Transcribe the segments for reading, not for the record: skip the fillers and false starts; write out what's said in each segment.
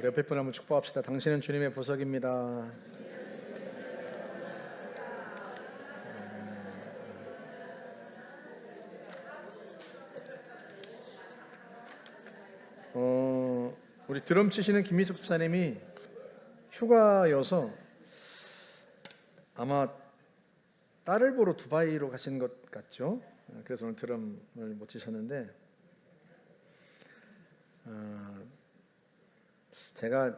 옆에 분 한번 축복합시다. 당신은 주님의 보석입니다. 우리 드럼 치시는 김미숙 집사님이 휴가여서 아마 딸을 보러 두바이로 가신 것 같죠. 그래서 오늘 드럼을 못 치셨는데 제가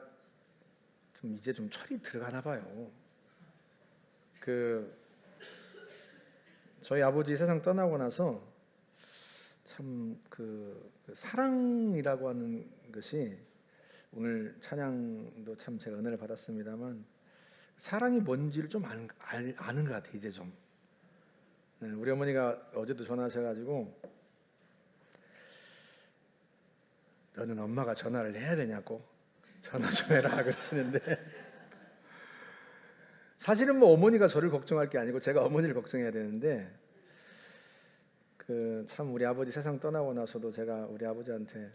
이제 좀 철이 들어가나 봐요. 저희 아버지 세상 떠나고 나서 참 사랑이라고 하는 것이, 오늘 찬양도 참 제가 은혜를 받았습니다만 사랑이 뭔지를 좀 아는 것 같아요. 이제 좀. 우리 어머니가 어제도 전화하셔가지고 너는 엄마가 전화를 해야 되냐고, 전화 좀 해라 그러시는데 사실은 뭐 어머니가 저를 걱정할 게 아니고 제가 어머니를 걱정해야 되는데 참 우리 아버지 세상 떠나고 나서도 제가 우리 아버지한테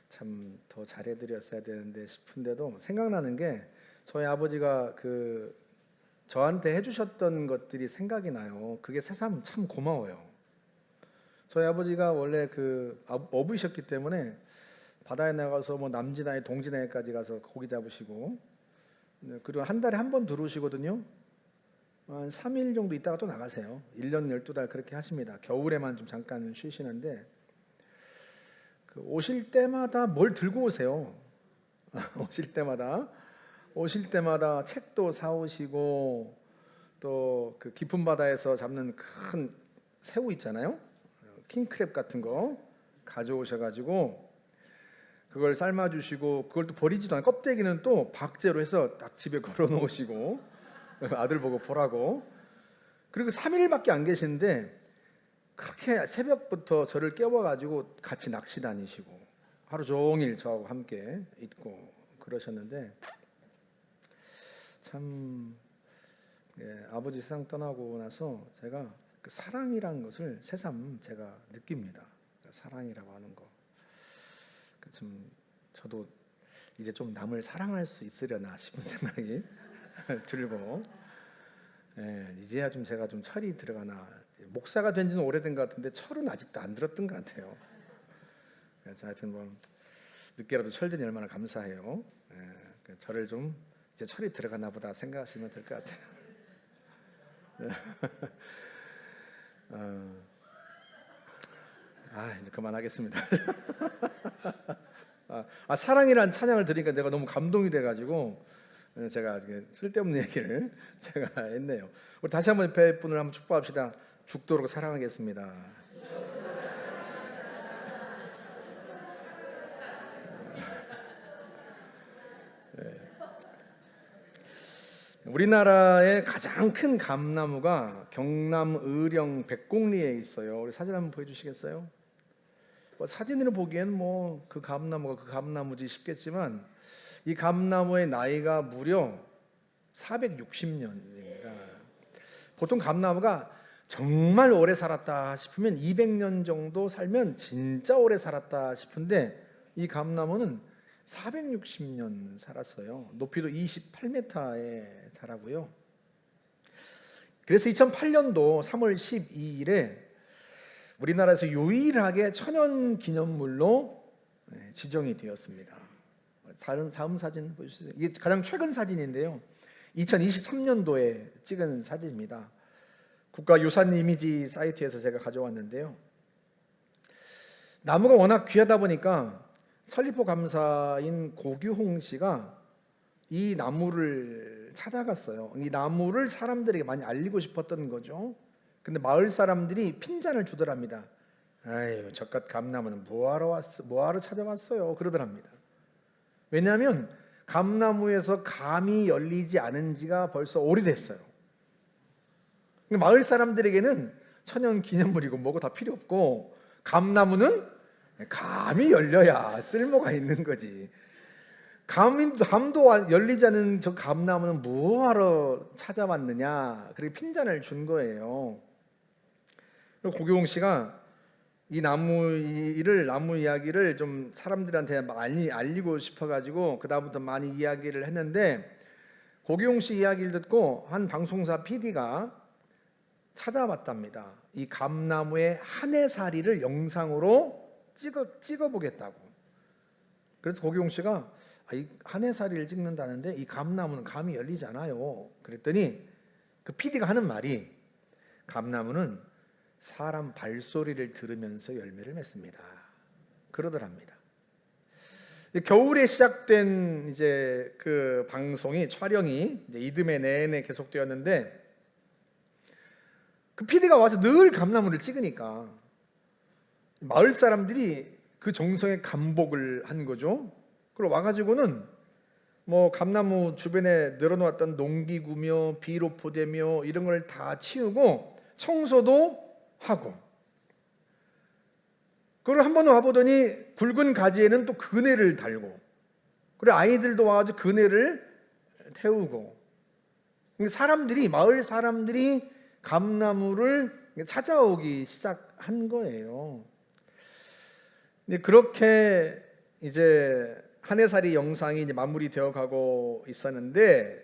참 더 잘해드렸어야 되는데 싶은데도 생각나는 게, 저희 아버지가 저한테 해주셨던 것들이 생각이 나요. 그게 새삼 참 고마워요. 저희 아버지가 원래 어부이셨기 때문에 바다에 나가서 뭐 남진하에 동진하에까지 가서 고기 잡으시고, 그리고 한 달에 한 번 들어오시거든요. 한 3일 정도 있다가 또 나가세요. 1년 12달 그렇게 하십니다. 겨울에만 좀 잠깐 쉬시는데 오실 때마다 뭘 들고 오세요. 오실 때마다 책도 사오시고, 또 깊은 바다에서 잡는 큰 새우 있잖아요. 킹크랩 같은 거 가져오셔가지고 그걸 삶아주시고, 그걸 또 버리지도 않고 껍데기는 또 박제로 해서 딱 집에 걸어놓으시고 아들 보고 보라고. 그리고 3일밖에 안 계시는데 그렇게 새벽부터 저를 깨워가지고 같이 낚시 다니시고 하루 종일 저하고 함께 있고 그러셨는데, 참 아버지 세상 떠나고 나서 제가 사랑이라는 것을 새삼 제가 느낍니다. 사랑이라고 하는 거. 저도 이제 좀 남을 사랑할 수 있으려나 싶은 생각이 들고, 이제야 좀 제가 좀 철이 들어가나. 목사가 된 지는 오래된 것 같은데 철은 아직도 안 들었던 것 같아요. 그래서 하여튼 뭐 늦게라도 철드니 얼마나 감사해요. 저를 좀 이제 철이 들어가나 보다 생각하시면 될 것 같아요. 이제 그만하겠습니다. 사랑이란 찬양을 들으니까 내가 너무 감동이 돼가지고 제가 쓸데없는 얘기를 제가 했네요. 우리 다시 한번 옆에 분을 한번 축복합시다. 죽도록 사랑하겠습니다. 우리나라의 가장 큰 감나무가 경남 의령 백곡리에 있어요. 우리 사진 한번 보여주시겠어요? 사진으로 보기에는 그 감나무가 그 감나무지 싶겠지만 이 감나무의 나이가 무려 460년입니다. 보통 감나무가 정말 오래 살았다 싶으면 200년 정도 살면 진짜 오래 살았다 싶은데, 이 감나무는 460년 살았어요. 높이도 28m에 자라고요. 그래서 2008년도 3월 12일에 우리나라에서 유일하게 천연기념물로 지정이 되었습니다. 다음 사진 보여주세요. 이게 가장 최근 사진인데요. 2023년도에 찍은 사진입니다. 국가유산 이미지 사이트에서 제가 가져왔는데요. 나무가 워낙 귀하다 보니까 천리포 감사인 고규홍 씨가 이 나무를 찾아갔어요. 이 나무를 사람들에게 많이 알리고 싶었던 거죠. 근데 마을 사람들이 핀잔을 주더랍니다. 아유, 저깟 감나무는 뭐하러 찾아왔어요? 그러더랍니다. 왜냐하면 감나무에서 감이 열리지 않은 지가 벌써 오래됐어요. 마을 사람들에게는 천연 기념물이고 뭐고 다 필요 없고, 감나무는 감이 열려야 쓸모가 있는 거지. 감도 열리지 않은 저 감나무는 뭐하러 찾아왔느냐. 그리고 핀잔을 준 거예요. 고규홍 씨가 이 나무 이야기를 좀 사람들한테 많이 알리고 싶어가지고 그 다음부터 많이 이야기를 했는데, 고기용 씨 이야기를 듣고 한 방송사 PD가 찾아봤답니다. 이 감나무의 한해살이를 영상으로 찍어보겠다고. 그래서 고기용 씨가 이 한해살이를 찍는다는데 이 감나무는 감이 열리잖아요. 그랬더니 그 PD가 하는 말이, 감나무는 사람 발소리를 들으면서 열매를 맺습니다. 그러더랍니다. 겨울에 시작된 이제 그 방송이, 촬영이 이제 이듬해 내내 계속되었는데, 그 PD가 와서 늘 감나무를 찍으니까 마을 사람들이 그 정성에 감복을 한 거죠. 그리고 와가지고는 뭐 감나무 주변에 늘어놓았던 농기구며 비료포대며 이런 걸 다 치우고 청소도 하고, 그리고 한번 와보더니 굵은 가지에는 또 그네를 달고, 그리고 아이들도 와가지고 그네를 태우고, 사람들이, 마을 사람들이 감나무를 찾아오기 시작한 거예요. 근데 그렇게 이제 한 해살이 영상이 이제 마무리되어 가고 있었는데,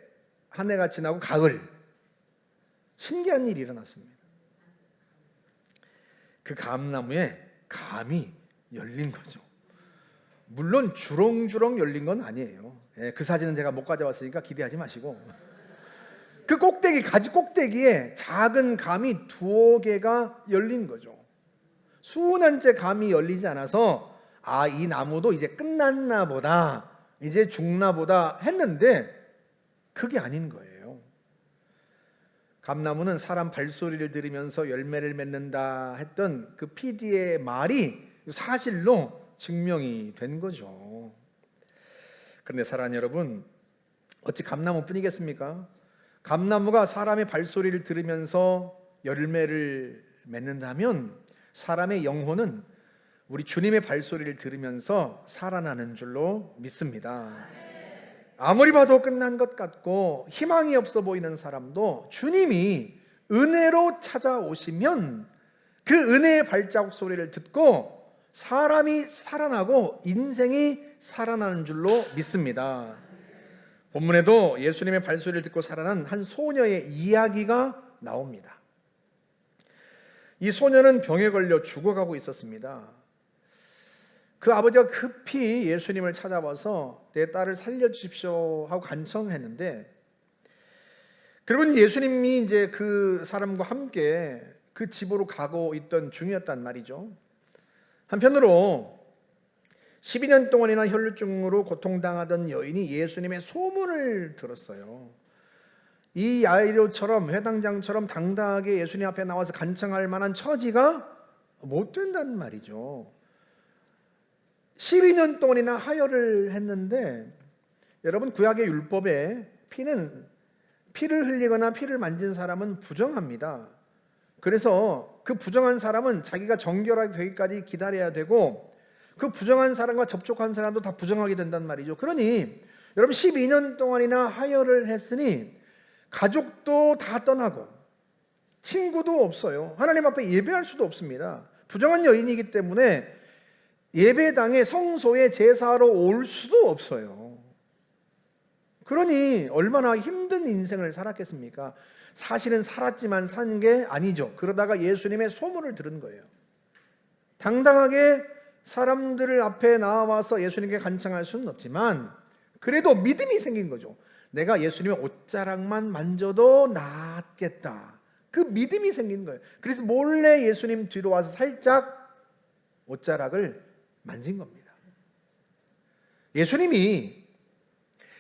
한 해가 지나고 가을, 신기한 일이 일어났습니다. 그 감나무에 감이 열린 거죠. 물론 주렁주렁 열린 건 아니에요. 그 사진은 제가 못 가져왔으니까 기대하지 마시고, 그 꼭대기, 가지 꼭대기에 작은 감이 2개가 열린 거죠. 수년째 감이 열리지 않아서 이 나무도 이제 끝났나 보다, 이제 죽나 보다 했는데 그게 아닌 거예요. 감나무는 사람 발소리를 들으면서 열매를 맺는다 했던 그 PD의 말이 사실로 증명이 된 거죠. 그런데 사랑하는 여러분, 어찌 감나무뿐이겠습니까? 감나무가 사람의 발소리를 들으면서 열매를 맺는다면, 사람의 영혼은 우리 주님의 발소리를 들으면서 살아나는 줄로 믿습니다. 아무리 봐도 끝난 것 같고 희망이 없어 보이는 사람도 주님이 은혜로 찾아오시면 그 은혜의 발자국 소리를 듣고 사람이 살아나고 인생이 살아나는 줄로 믿습니다. 본문에도 예수님의 발소리를 듣고 살아난 한 소녀의 이야기가 나옵니다. 이 소녀는 병에 걸려 죽어가고 있었습니다. 그 아버지가 급히 예수님을 찾아와서 내 딸을 살려주십시오 하고 간청했는데, 그리고 예수님이 이제 그 사람과 함께 그 집으로 가고 있던 중이었단 말이죠. 한편으로 12년 동안이나 혈루증으로 고통당하던 여인이 예수님의 소문을 들었어요. 이 야이로처럼, 회당장처럼 당당하게 예수님 앞에 나와서 간청할 만한 처지가 못 된다는 말이죠. 12년 동안이나 하혈을 했는데, 여러분, 구약의 율법에 피를 흘리거나 피를 만진 사람은 부정합니다. 그래서 그 부정한 사람은 자기가 정결하게 되기까지 기다려야 되고, 그 부정한 사람과 접촉한 사람도 다 부정하게 된단 말이죠. 그러니 여러분, 12년 동안이나 하혈을 했으니 가족도 다 떠나고 친구도 없어요. 하나님 앞에 예배할 수도 없습니다. 부정한 여인이기 때문에 예배당에, 성소에 제사하러 올 수도 없어요. 그러니 얼마나 힘든 인생을 살았겠습니까? 사실은 살았지만 산 게 아니죠. 그러다가 예수님의 소문을 들은 거예요. 당당하게 사람들 앞에 나와서 예수님께 간청할 수는 없지만 그래도 믿음이 생긴 거죠. 내가 예수님의 옷자락만 만져도 낫겠다. 그 믿음이 생긴 거예요. 그래서 몰래 예수님 뒤로 와서 살짝 옷자락을 만진 겁니다. 예수님이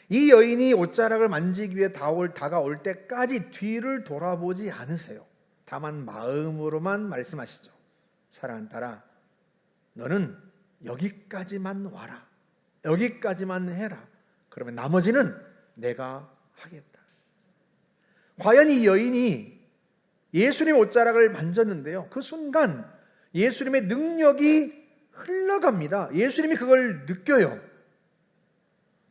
이 여인이 옷자락을 만지기 위해 다가올 때까지 뒤를 돌아보지 않으세요. 다만 마음으로만 말씀하시죠. 사랑하는 딸아, 너는 여기까지만 와라. 여기까지만 해라. 그러면 나머지는 내가 하겠다. 과연 이 여인이 예수님 옷자락을 만졌는데요, 그 순간 예수님의 능력이 흘러갑니다. 예수님이 그걸 느껴요.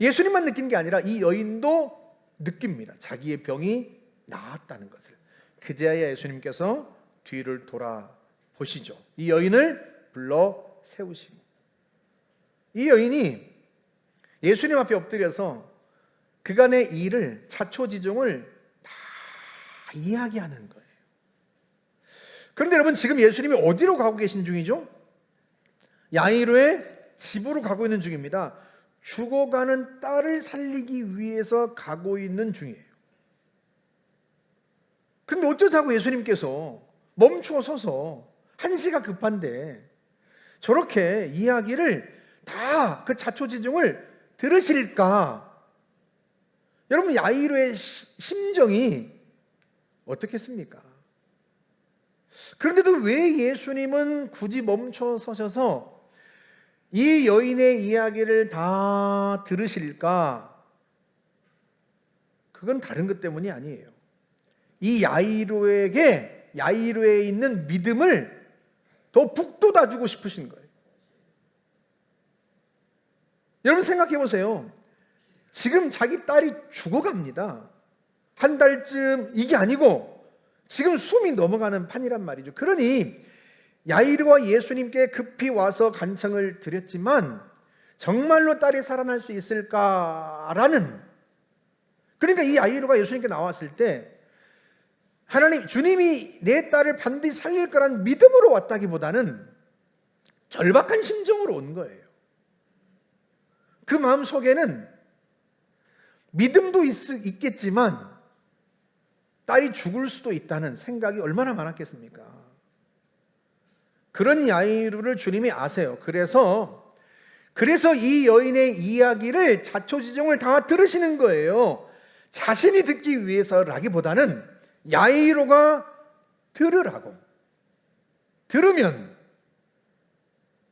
예수님만 느낀 게 아니라 이 여인도 느낍니다. 자기의 병이 나았다는 것을. 그제야 예수님께서 뒤를 돌아보시죠. 이 여인을 불러 세우시고, 이 여인이 예수님 앞에 엎드려서 그간의 일을, 자초지종을 다 이야기하는 거예요. 그런데 여러분, 지금 예수님이 어디로 가고 계신 중이죠? 야이로의 집으로 가고 있는 중입니다. 죽어가는 딸을 살리기 위해서 가고 있는 중이에요. 그런데 어쩌자고 예수님께서 멈추어 서서, 한시가 급한데 저렇게 이야기를 다 그 자초지종을 들으실까? 여러분, 야이로의 심정이 어떻겠습니까? 그런데도 왜 예수님은 굳이 멈춰 서셔서 이 여인의 이야기를 다 들으실까? 그건 다른 것 때문이 아니에요. 이 야이로에 있는 믿음을 더 북돋아주고 싶으신 거예요. 여러분, 생각해 보세요. 지금 자기 딸이 죽어갑니다. 한 달쯤, 이게 아니고 지금 숨이 넘어가는 판이란 말이죠. 그러니 야이로가 예수님께 급히 와서 간청을 드렸지만 정말로 딸이 살아날 수 있을까라는, 그러니까 이 야이로가 예수님께 나왔을 때 하나님, 주님이 내 딸을 반드시 살릴 거라는 믿음으로 왔다기보다는 절박한 심정으로 온 거예요. 그 마음 속에는 믿음도 있겠지만 딸이 죽을 수도 있다는 생각이 얼마나 많았겠습니까? 그런 야이로를 주님이 아세요. 그래서 이 여인의 이야기를, 자초지종을 다 들으시는 거예요. 자신이 듣기 위해서라기보다는 야이로가 들으라고. 들으면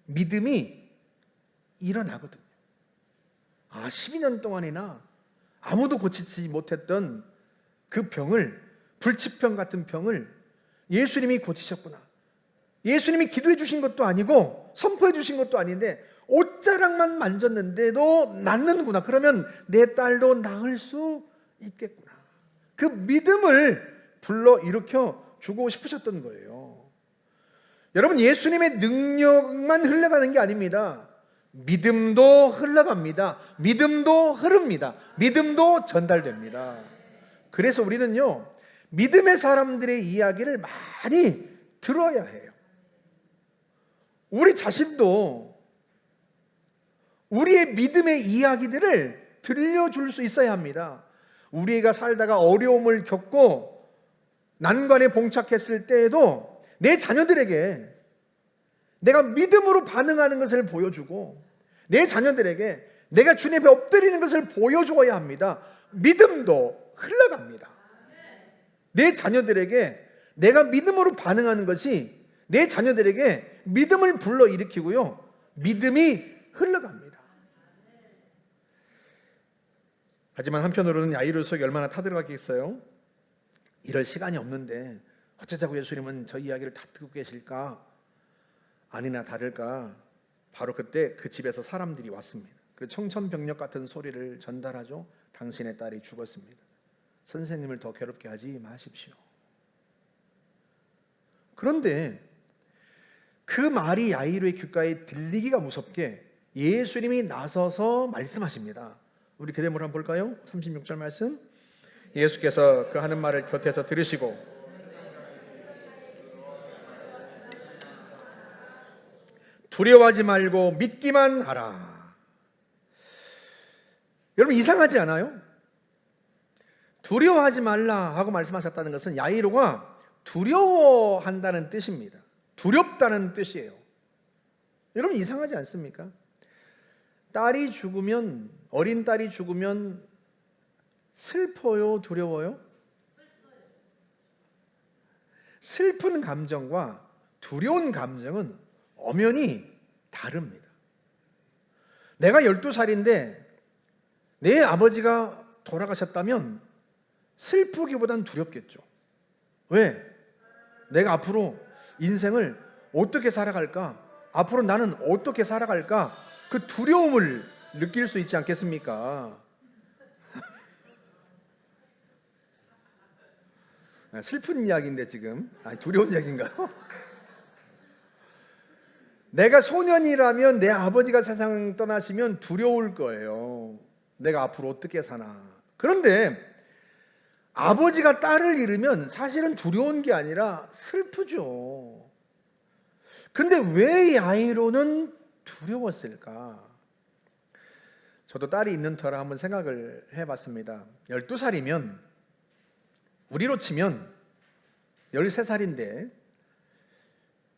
믿음이 일어나거든요. 12년 동안이나 아무도 고치지 못했던 그 병을, 불치병 같은 병을 예수님이 고치셨구나. 예수님이 기도해 주신 것도 아니고 선포해 주신 것도 아닌데 옷자락만 만졌는데도 낫는구나. 그러면 내 딸도 나을 수 있겠구나. 그 믿음을 불러 일으켜 주고 싶으셨던 거예요. 여러분, 예수님의 능력만 흘러가는 게 아닙니다. 믿음도 흘러갑니다. 믿음도 흐릅니다. 믿음도 전달됩니다. 그래서 우리는요, 믿음의 사람들의 이야기를 많이 들어야 해요. 우리 자신도 우리의 믿음의 이야기들을 들려줄 수 있어야 합니다. 우리가 살다가 어려움을 겪고 난관에 봉착했을 때에도 내 자녀들에게 내가 믿음으로 반응하는 것을 보여주고, 내 자녀들에게 내가 주님 앞에 엎드리는 것을 보여주어야 합니다. 믿음도 흘러갑니다. 내 자녀들에게 내가 믿음으로 반응하는 것이 내 자녀들에게 믿음을 불러일으키고요, 믿음이 흘러갑니다. 하지만 한편으로는 야이로 속에 얼마나 타들어가겠어요? 이럴 시간이 없는데 어쩌자고 예수님은 저 이야기를 다 듣고 계실까? 아니나 다를까, 바로 그때 그 집에서 사람들이 왔습니다. 그리고 청천벽력 같은 소리를 전달하죠. 당신의 딸이 죽었습니다. 선생님을 더 괴롭게 하지 마십시오. 그런데 그 말이 야이로의 귓가에 들리기가 무섭게 예수님이 나서서 말씀하십니다. 우리 그대로 한번 볼까요? 36절 말씀. 예수께서 그 하는 말을 곁에서 들으시고 두려워하지 말고 믿기만 하라. 여러분, 이상하지 않아요? 두려워하지 말라 하고 말씀하셨다는 것은 야이로가 두려워한다는 뜻입니다. 두렵다는 뜻이에요. 여러분, 이상하지 않습니까? 딸이 죽으면, 어린 딸이 죽으면 슬퍼요, 두려워요? 슬픈 감정과 두려운 감정은 엄연히 다릅니다. 내가 12살인데 내 아버지가 돌아가셨다면 슬프기보단 두렵겠죠. 왜? 내가 앞으로 인생을 어떻게 살아갈까? 앞으로 나는 어떻게 살아갈까? 그 두려움을 느낄 수 있지 않겠습니까? 슬픈 이야기인데 지금 두려운 이야기인가요? 내가 소년이라면 내 아버지가 세상 떠나시면 두려울 거예요. 내가 앞으로 어떻게 사나. 그런데 아버지가 딸을 잃으면 사실은 두려운 게 아니라 슬프죠. 그런데 왜 이 아이로는 두려웠을까? 저도 딸이 있는 터라 한번 생각을 해봤습니다. 12살이면 우리로 치면 13살인데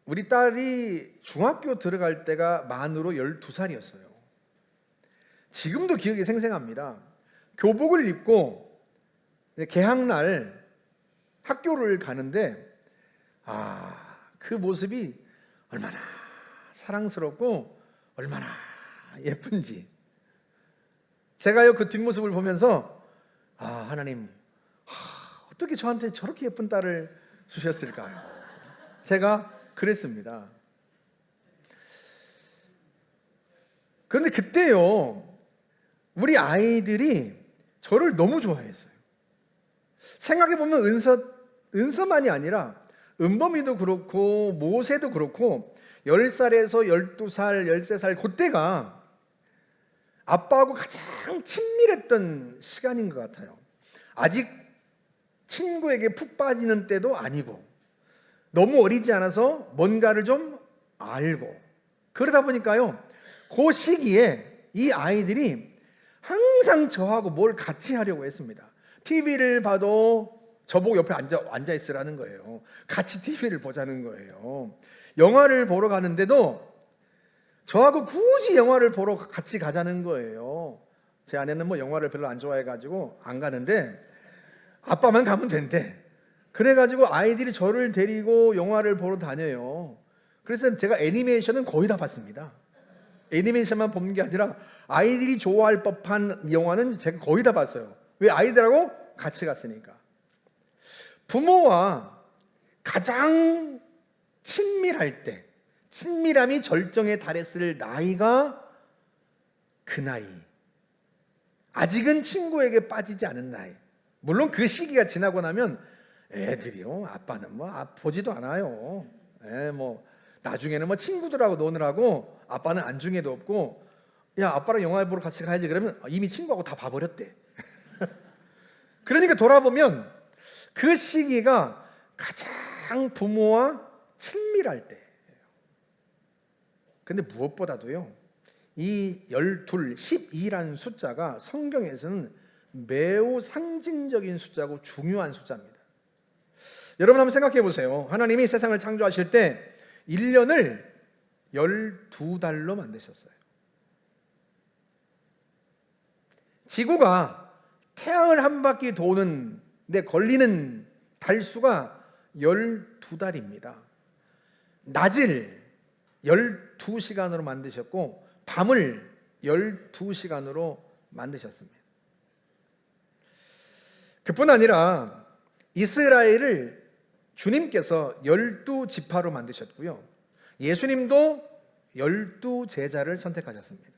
우리 딸이 중학교 들어갈 때가 만으로 12살이었어요. 지금도 기억이 생생합니다. 교복을 입고 개학날 학교를 가는데 그 모습이 얼마나 사랑스럽고 얼마나 예쁜지 제가요 그 뒷모습을 보면서 하나님 어떻게 저한테 저렇게 예쁜 딸을 주셨을까요? 제가 그랬습니다. 그런데 그때요 우리 아이들이 저를 너무 좋아했어요. 생각해보면 은서만이 아니라 은범이도 그렇고 모세도 그렇고 10살에서 12살, 13살 그때가 아빠하고 가장 친밀했던 시간인 것 같아요. 아직 친구에게 푹 빠지는 때도 아니고 너무 어리지 않아서 뭔가를 좀 알고 그러다 보니까요 그 시기에 이 아이들이 항상 저하고 뭘 같이 하려고 했습니다. TV를 봐도 저보고 옆에 앉아 있으라는 거예요. 같이 TV를 보자는 거예요. 영화를 보러 가는데도 저하고 굳이 영화를 보러 같이 가자는 거예요. 제 아내는 뭐 영화를 별로 안 좋아해가지고 안 가는데 아빠만 가면 된대. 그래가지고 아이들이 저를 데리고 영화를 보러 다녀요. 그래서 제가 애니메이션은 거의 다 봤습니다. 애니메이션만 보는 게 아니라 아이들이 좋아할 법한 영화는 제가 거의 다 봤어요. 왜? 아이들하고 같이 갔으니까. 부모와 가장 친밀할 때, 친밀함이 절정에 달했을 나이가 그 나이. 아직은 친구에게 빠지지 않은 나이. 물론 그 시기가 지나고 나면 애들이요, 아빠는 뭐 보지도 않아요. 뭐 나중에는 뭐 친구들하고 노느라고 아빠는 안중에도 없고, 야 아빠랑 영화 보러 같이 가야지 그러면 이미 친구하고 다 봐버렸대. 그러니까 돌아보면 그 시기가 가장 부모와 친밀할 때예요. 근데 무엇보다도요 이 12, 12라는 숫자가 성경에서는 매우 상징적인 숫자고 중요한 숫자입니다. 여러분 한번 생각해 보세요. 하나님이 세상을 창조하실 때 1년을 12달로 만드셨어요. 지구가 태양을 한 바퀴 도는 데 걸리는 달수가 12달입니다. 낮을 12시간으로 만드셨고 밤을 12시간으로 만드셨습니다. 그뿐 아니라 이스라엘을 주님께서 12지파로 만드셨고요. 예수님도 12제자를 선택하셨습니다.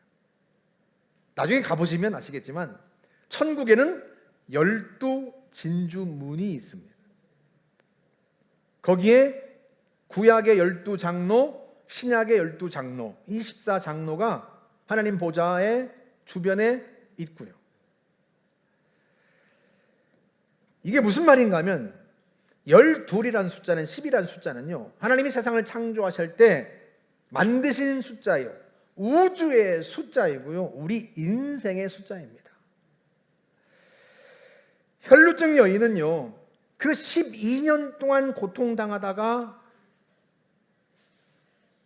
나중에 가보시면 아시겠지만 천국에는 12진주문이 있습니다. 거기에 구약의 12장로, 신약의 12장로, 24장로가 하나님 보좌의 주변에 있고요. 이게 무슨 말인가 하면 12이라는 숫자는 10이라는 숫자는요 하나님이 세상을 창조하실 때 만드신 숫자예요. 우주의 숫자이고요 우리 인생의 숫자입니다. 혈루증 여인은요 그 12년 동안 고통당하다가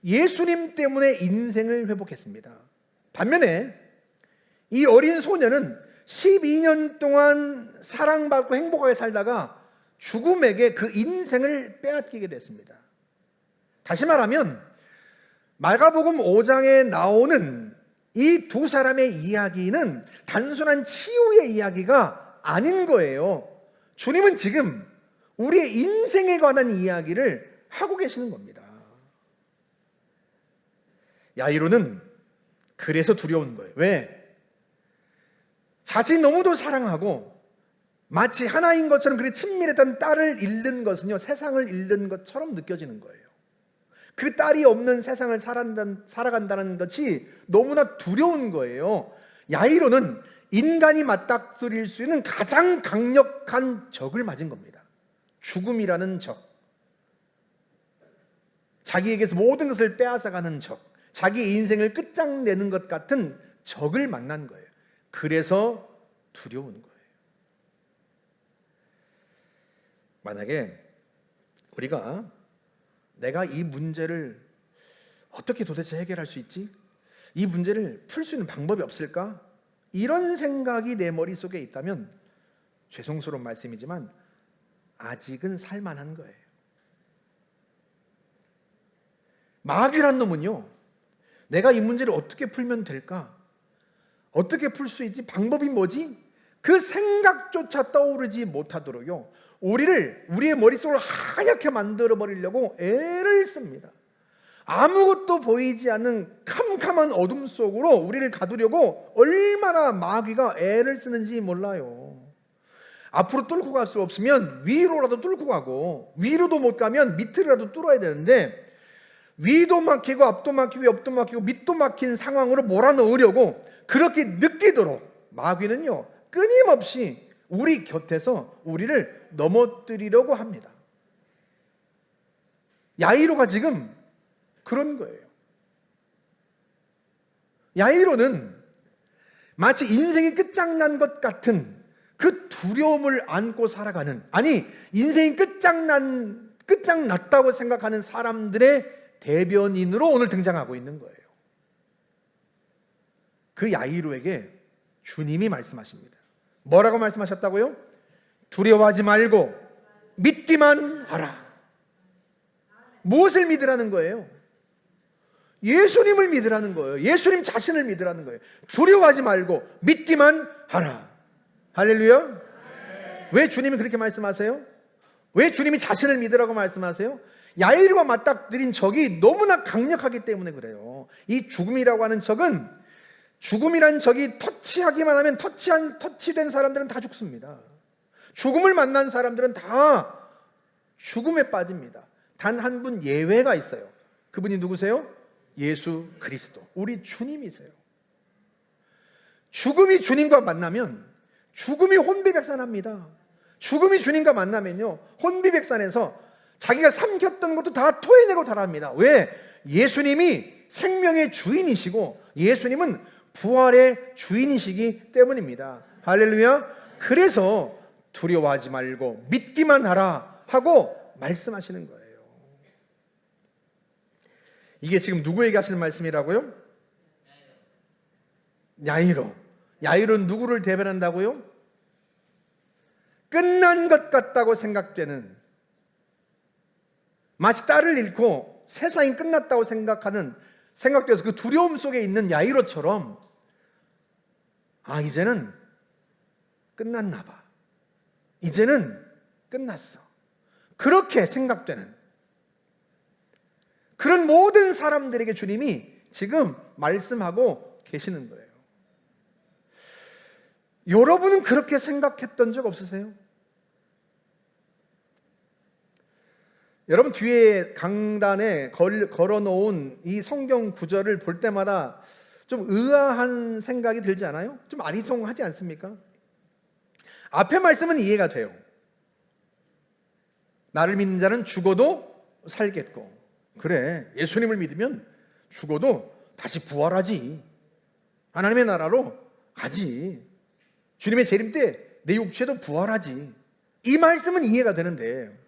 예수님 때문에 인생을 회복했습니다. 반면에 이 어린 소녀는 12년 동안 사랑받고 행복하게 살다가 죽음에게 그 인생을 빼앗기게 됐습니다. 다시 말하면 마가복음 5장에 나오는 이 두 사람의 이야기는 단순한 치유의 이야기가 아닌 거예요. 주님은 지금 우리의 인생에 관한 이야기를 하고 계시는 겁니다. 야이로는 그래서 두려운 거예요. 왜? 자신이 너무도 사랑하고 마치 하나인 것처럼 그렇게 친밀했던 딸을 잃는 것은요 세상을 잃는 것처럼 느껴지는 거예요. 그 딸이 없는 세상을 살아간다는 것이 너무나 두려운 거예요. 야이로는 인간이 맞닥뜨릴 수 있는 가장 강력한 적을 맞은 겁니다. 죽음이라는 적, 자기에게서 모든 것을 빼앗아가는 적, 자기의 인생을 끝장내는 것 같은 적을 만난 거예요. 그래서 두려운 거예요. 만약에 우리가 내가 이 문제를 어떻게 도대체 해결할 수 있지? 이 문제를 풀 수 있는 방법이 없을까? 이런 생각이 내 머릿속에 있다면 죄송스러운 말씀이지만 아직은 살만한 거예요. 마귀란 놈은요, 내가 이 문제를 어떻게 풀면 될까? 어떻게 풀 수 있지? 방법이 뭐지? 그 생각조차 떠오르지 못하도록요, 우리의 머릿속을 하얗게 만들어 버리려고 애를 씁니다. 아무것도 보이지 않는 캄캄한 어둠 속으로 우리를 가두려고 얼마나 마귀가 애를 쓰는지 몰라요. 앞으로 뚫고 갈 수 없으면 위로라도 뚫고 가고, 위로도 못 가면 밑으로라도 뚫어야 되는데, 위도 막히고 앞도 막히고 옆도 막히고 밑도 막힌 상황으로 몰아넣으려고 그렇게 느끼도록 마귀는요, 끊임없이 우리 곁에서 우리를 넘어뜨리려고 합니다. 야이로가 지금 그런 거예요. 야이로는 마치 인생이 끝장난 것 같은 그 두려움을 안고 살아가는, 아니 인생이 끝장났다고 생각하는 사람들의 대변인으로 오늘 등장하고 있는 거예요. 그 야이로에게 주님이 말씀하십니다. 뭐라고 말씀하셨다고요? 두려워하지 말고 믿기만 하라. 무엇을 믿으라는 거예요? 예수님을 믿으라는 거예요. 예수님 자신을 믿으라는 거예요. 두려워하지 말고 믿기만 하라. 할렐루야. 왜 주님이 그렇게 말씀하세요? 왜 주님이 자신을 믿으라고 말씀하세요? 야이로가 맞닥뜨린 적이 너무나 강력하기 때문에 그래요. 이 죽음이라고 하는 적은, 죽음이라는 적이 터치하기만 하면 터치된 사람들은 다 죽습니다. 죽음을 만난 사람들은 다 죽음에 빠집니다. 단 한 분 예외가 있어요. 그분이 누구세요? 예수 그리스도, 우리 주님이세요. 죽음이 주님과 만나면 죽음이 혼비백산합니다. 죽음이 주님과 만나면요, 혼비백산해서 자기가 삼켰던 것도 다 토해내고 달합니다. 왜? 예수님이 생명의 주인이시고 예수님은 부활의 주인이시기 때문입니다. 할렐루야. 그래서 두려워하지 말고 믿기만 하라 하고 말씀하시는 거예요. 이게 지금 누구에게 하시는 말씀이라고요? 야이로. 야이로는 누구를 대변한다고요? 끝난 것 같다고 생각되는, 마치 딸을 잃고 세상이 끝났다고 생각되어서 그 두려움 속에 있는 야이로처럼, 아, 이제는 끝났나 봐, 이제는 끝났어, 그렇게 생각되는 그런 모든 사람들에게 주님이 지금 말씀하고 계시는 거예요. 여러분은 그렇게 생각했던 적 없으세요? 여러분, 뒤에 강단에 걸어놓은 이 성경 구절을 볼 때마다 좀 의아한 생각이 들지 않아요? 좀 아리송하지 않습니까? 앞에 말씀은 이해가 돼요. 나를 믿는 자는 죽어도 살겠고, 그래, 예수님을 믿으면 죽어도 다시 부활하지, 하나님의 나라로 가지, 주님의 재림 때 내 육체도 부활하지, 이 말씀은 이해가 되는데,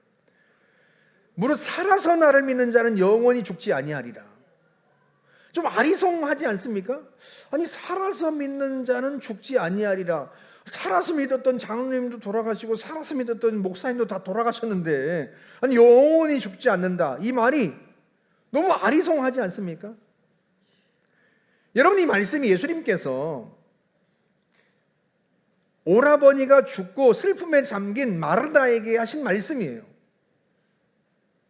무릇 살아서 나를 믿는 자는 영원히 죽지 아니하리라. 좀 아리송하지 않습니까? 아니, 살아서 믿는 자는 죽지 아니하리라. 살아서 믿었던 장로님도 돌아가시고 살아서 믿었던 목사님도 다 돌아가셨는데, 아니 영원히 죽지 않는다, 이 말이 너무 아리송하지 않습니까? 여러분, 이 말씀이 예수님께서 오라버니가 죽고 슬픔에 잠긴 마르다에게 하신 말씀이에요.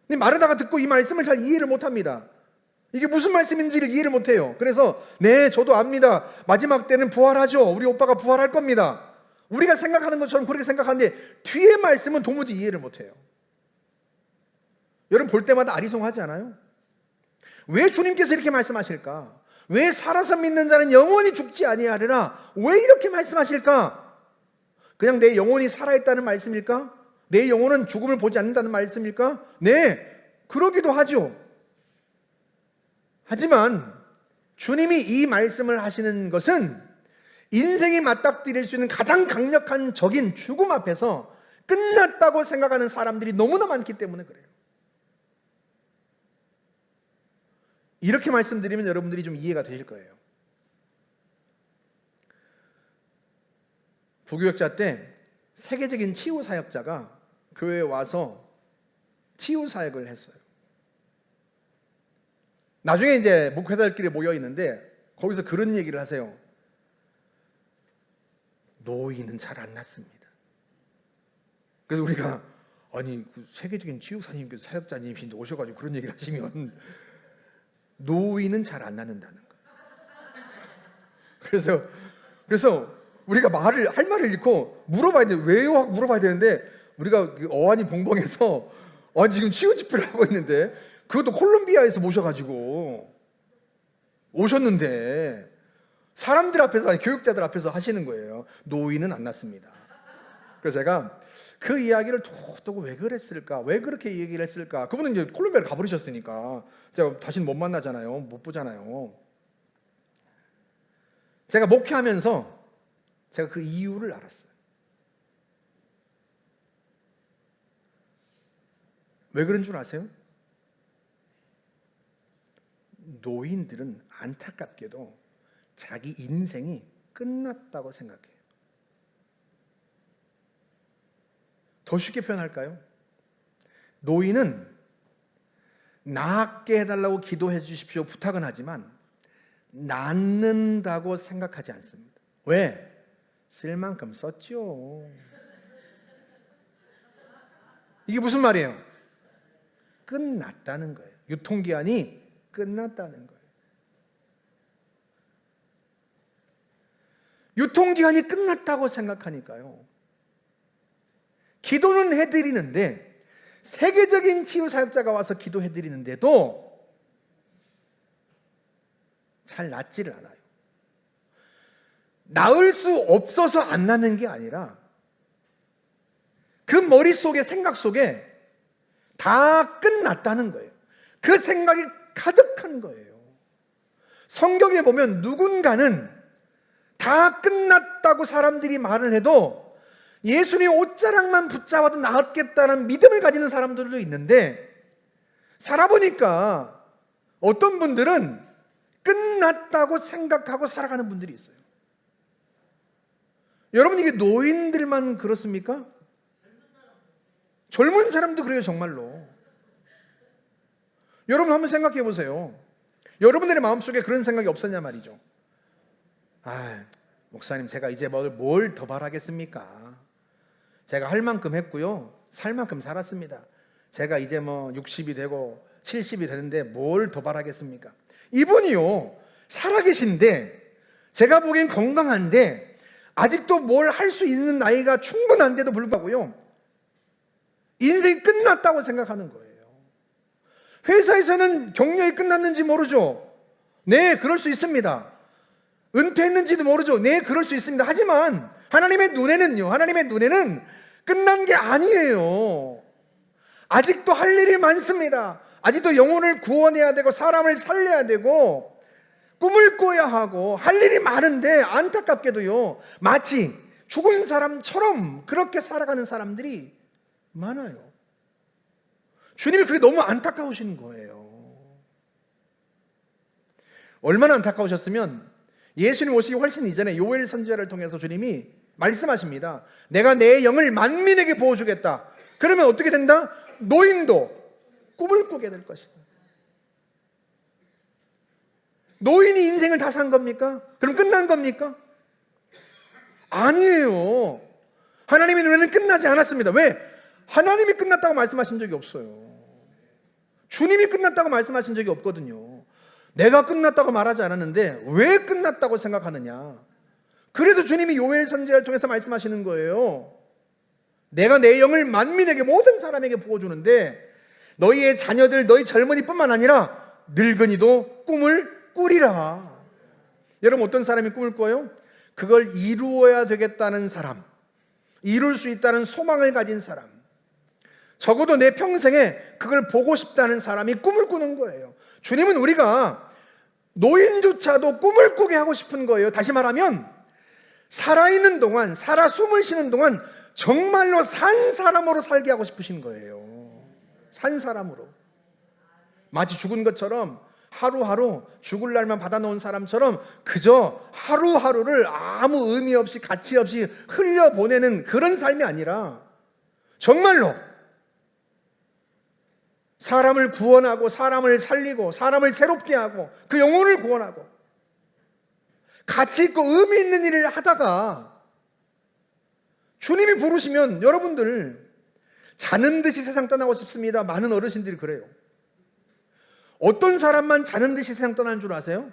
근데 마르다가 듣고 이 말씀을 잘 이해를 못합니다. 이게 무슨 말씀인지를 이해를 못해요. 그래서 네, 저도 압니다. 마지막 때는 부활하죠. 우리 오빠가 부활할 겁니다. 우리가 생각하는 것처럼 그렇게 생각하는데 뒤에 말씀은 도무지 이해를 못해요. 여러분, 볼 때마다 아리송하지 않아요? 왜 주님께서 이렇게 말씀하실까? 왜 살아서 믿는 자는 영원히 죽지 아니하리라? 왜 이렇게 말씀하실까? 그냥 내 영혼이 살아있다는 말씀일까? 내 영혼은 죽음을 보지 않는다는 말씀일까? 네, 그러기도 하죠. 하지만 주님이 이 말씀을 하시는 것은 인생이 맞닥뜨릴 수 있는 가장 강력한 적인 죽음 앞에서 끝났다고 생각하는 사람들이 너무나 많기 때문에 그래요. 이렇게 말씀드리면 여러분들이 좀 이해가 되실 거예요. 부교육자 때 세계적인 치유 사역자가 교회에 와서 치유 사역을 했어요. 나중에 이제 목회자들끼리 모여 있는데 거기서 그런 얘기를 하세요. 노인은 잘 안 낫습니다. 그래서 우리가 아니 그 세계적인 치유사님께서 사역자님이신데 오셔가지고 그런 얘기를 하시면 노인은 잘 안 낫는다는 거예요. 그래서 우리가 할 말을 잃고 물어봐야 돼. 왜요? 하고 물어봐야 되는데 우리가 어안이 봉봉해서 지금 치유 집회를 하고 있는데 그것도 콜롬비아에서 모셔가지고 오셨는데 사람들 앞에서, 아니, 교육자들 앞에서 하시는 거예요. 노인은 안 낫습니다. 그래서 제가 그 이야기를 톡톡 왜 그랬을까? 왜 그렇게 얘기를 했을까? 그분은 이제 콜롬비아를 가버리셨으니까 제가 다시는 못 만나잖아요. 못 보잖아요. 제가 목회하면서 제가 그 이유를 알았어요. 왜 그런 줄 아세요? 노인들은 안타깝게도 자기 인생이 끝났다고 생각해요. 더 쉽게 표현할까요? 노인은 낫게 해달라고 기도해 주십시오 부탁은 하지만 낫는다고 생각하지 않습니다. 왜? 쓸 만큼 썼죠. 이게 무슨 말이에요? 끝났다는 거예요. 유통기한이 끝났다는 거예요. 유통기한이 끝났다고 생각하니까요. 기도는 해드리는데, 세계적인 치유사역자가 와서 기도해드리는데도 잘 낫지를 않아요. 나을 수 없어서 안 나는 게 아니라 그 머릿속에, 생각 속에 다 끝났다는 거예요. 그 생각이 가득한 거예요. 성경에 보면 누군가는 다 끝났다고 사람들이 말을 해도 예수님 옷자락만 붙잡아도 나았겠다는 믿음을 가지는 사람들도 있는데, 살아보니까 어떤 분들은 끝났다고 생각하고 살아가는 분들이 있어요. 여러분, 이게 노인들만 그렇습니까? 젊은 사람도 그래요, 정말로. 여러분 한번 생각해 보세요. 여러분들의 마음속에 그런 생각이 없었냐 말이죠. 목사님, 제가 이제 뭘 더 바라겠습니까? 제가 할 만큼 했고요, 살 만큼 살았습니다. 제가 이제 60이 되고 70이 되는데 뭘 더 바라겠습니까? 이분이요, 살아계신데, 제가 보기엔 건강한데, 아직도 뭘 할 수 있는 나이가 충분한데도 불구하고요, 인생이 끝났다고 생각하는 거예요. 회사에서는 경력이 끝났는지 모르죠. 네, 그럴 수 있습니다. 은퇴했는지도 모르죠. 네, 그럴 수 있습니다. 하지만 하나님의 눈에는 끝난 게 아니에요. 아직도 할 일이 많습니다. 아직도 영혼을 구원해야 되고 사람을 살려야 되고 꿈을 꿔야 하고 할 일이 많은데, 안타깝게도요, 마치 죽은 사람처럼 그렇게 살아가는 사람들이 많아요. 주님이 그게 너무 안타까우신 거예요. 얼마나 안타까우셨으면 예수님 오시기 훨씬 이전에 요엘 선지자를 통해서 주님이 말씀하십니다. 내가 내 영을 만민에게 부어주겠다. 그러면 어떻게 된다? 노인도 꿈을 꾸게 될 것이다. 노인이 인생을 다 산 겁니까? 그럼 끝난 겁니까? 아니에요. 하나님의 눈에는 끝나지 않았습니다. 왜? 하나님이 끝났다고 말씀하신 적이 없어요. 주님이 끝났다고 말씀하신 적이 없거든요. 내가 끝났다고 말하지 않았는데 왜 끝났다고 생각하느냐? 그래도 주님이 요엘 선지자를 통해서 말씀하시는 거예요. 내가 내 영을 만민에게, 모든 사람에게 부어주는데, 너희의 자녀들, 너희 젊은이뿐만 아니라 늙은이도 꿈을 꾸리라. 여러분, 어떤 사람이 꿈을 꿔요? 그걸 이루어야 되겠다는 사람, 이룰 수 있다는 소망을 가진 사람, 적어도 내 평생에 그걸 보고 싶다는 사람이 꿈을 꾸는 거예요. 주님은 우리가 노인조차도 꿈을 꾸게 하고 싶은 거예요. 다시 말하면 살아있는 동안, 살아 숨을 쉬는 동안 정말로 산 사람으로 살게 하고 싶으신 거예요. 산 사람으로. 마치 죽은 것처럼 하루하루 죽을 날만 받아놓은 사람처럼 그저 하루하루를 아무 의미 없이 가치 없이 흘려보내는 그런 삶이 아니라 정말로 사람을 구원하고 사람을 살리고 사람을 새롭게 하고 그 영혼을 구원하고 가치 있고 의미 있는 일을 하다가 주님이 부르시면 여러분들 자는 듯이 세상 떠나고 싶습니다. 많은 어르신들이 그래요. 어떤 사람만 자는 듯이 세상 떠나는 줄 아세요?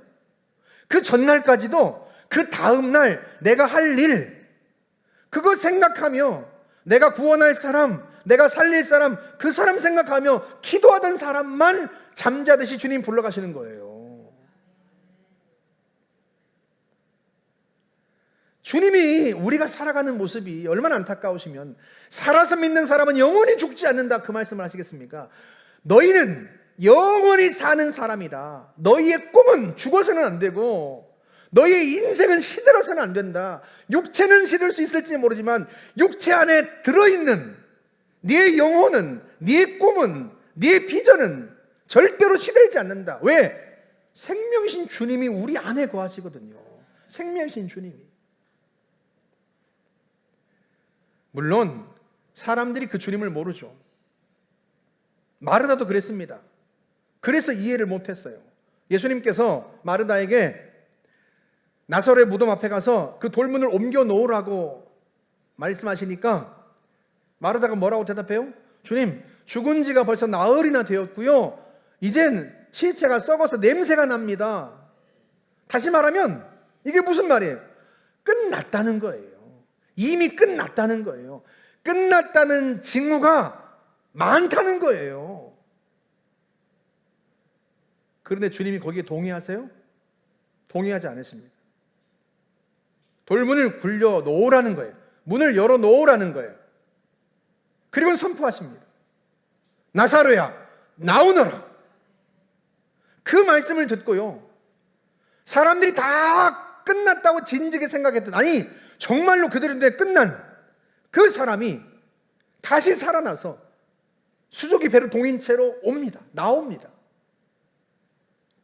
그 전날까지도 그 다음날 내가 할 일, 그거 생각하며 내가 구원할 사람, 내가 살릴 사람, 그 사람 생각하며 기도하던 사람만 잠자듯이 주님 불러가시는 거예요. 주님이 우리가 살아가는 모습이 얼마나 안타까우시면 살아서 믿는 사람은 영원히 죽지 않는다, 그 말씀을 하시겠습니까? 너희는 영원히 사는 사람이다. 너희의 꿈은 죽어서는 안 되고 너희의 인생은 시들어서는 안 된다. 육체는 시들 수 있을지 모르지만 육체 안에 들어있는 네의 영혼은, 네의 꿈은, 네의 비전은 절대로 시들지 않는다. 왜? 생명이신 주님이 우리 안에 거하시거든요. 생명이신 주님이. 물론 사람들이 그 주님을 모르죠. 마르다도 그랬습니다. 그래서 이해를 못했어요. 예수님께서 마르다에게 나사로의 무덤 앞에 가서 그 돌문을 옮겨 놓으라고 말씀하시니까 마르다가 뭐라고 대답해요? 주님, 죽은 지가 벌써 나흘이나 되었고요, 이젠 시체가 썩어서 냄새가 납니다. 다시 말하면 이게 무슨 말이에요? 끝났다는 거예요. 이미 끝났다는 거예요. 끝났다는 징후가 많다는 거예요. 그런데 주님이 거기에 동의하세요? 동의하지 않으십니다. 돌문을 굴려 놓으라는 거예요. 문을 열어 놓으라는 거예요. 그리고 선포하십니다. 나사로야, 나오너라. 그 말씀을 듣고요, 사람들이 다 끝났다고 진즉에 생각했던, 아니 정말로 그들의 눈에 끝난 그 사람이 다시 살아나서 수족이 배로 동인 채로 옵니다. 나옵니다.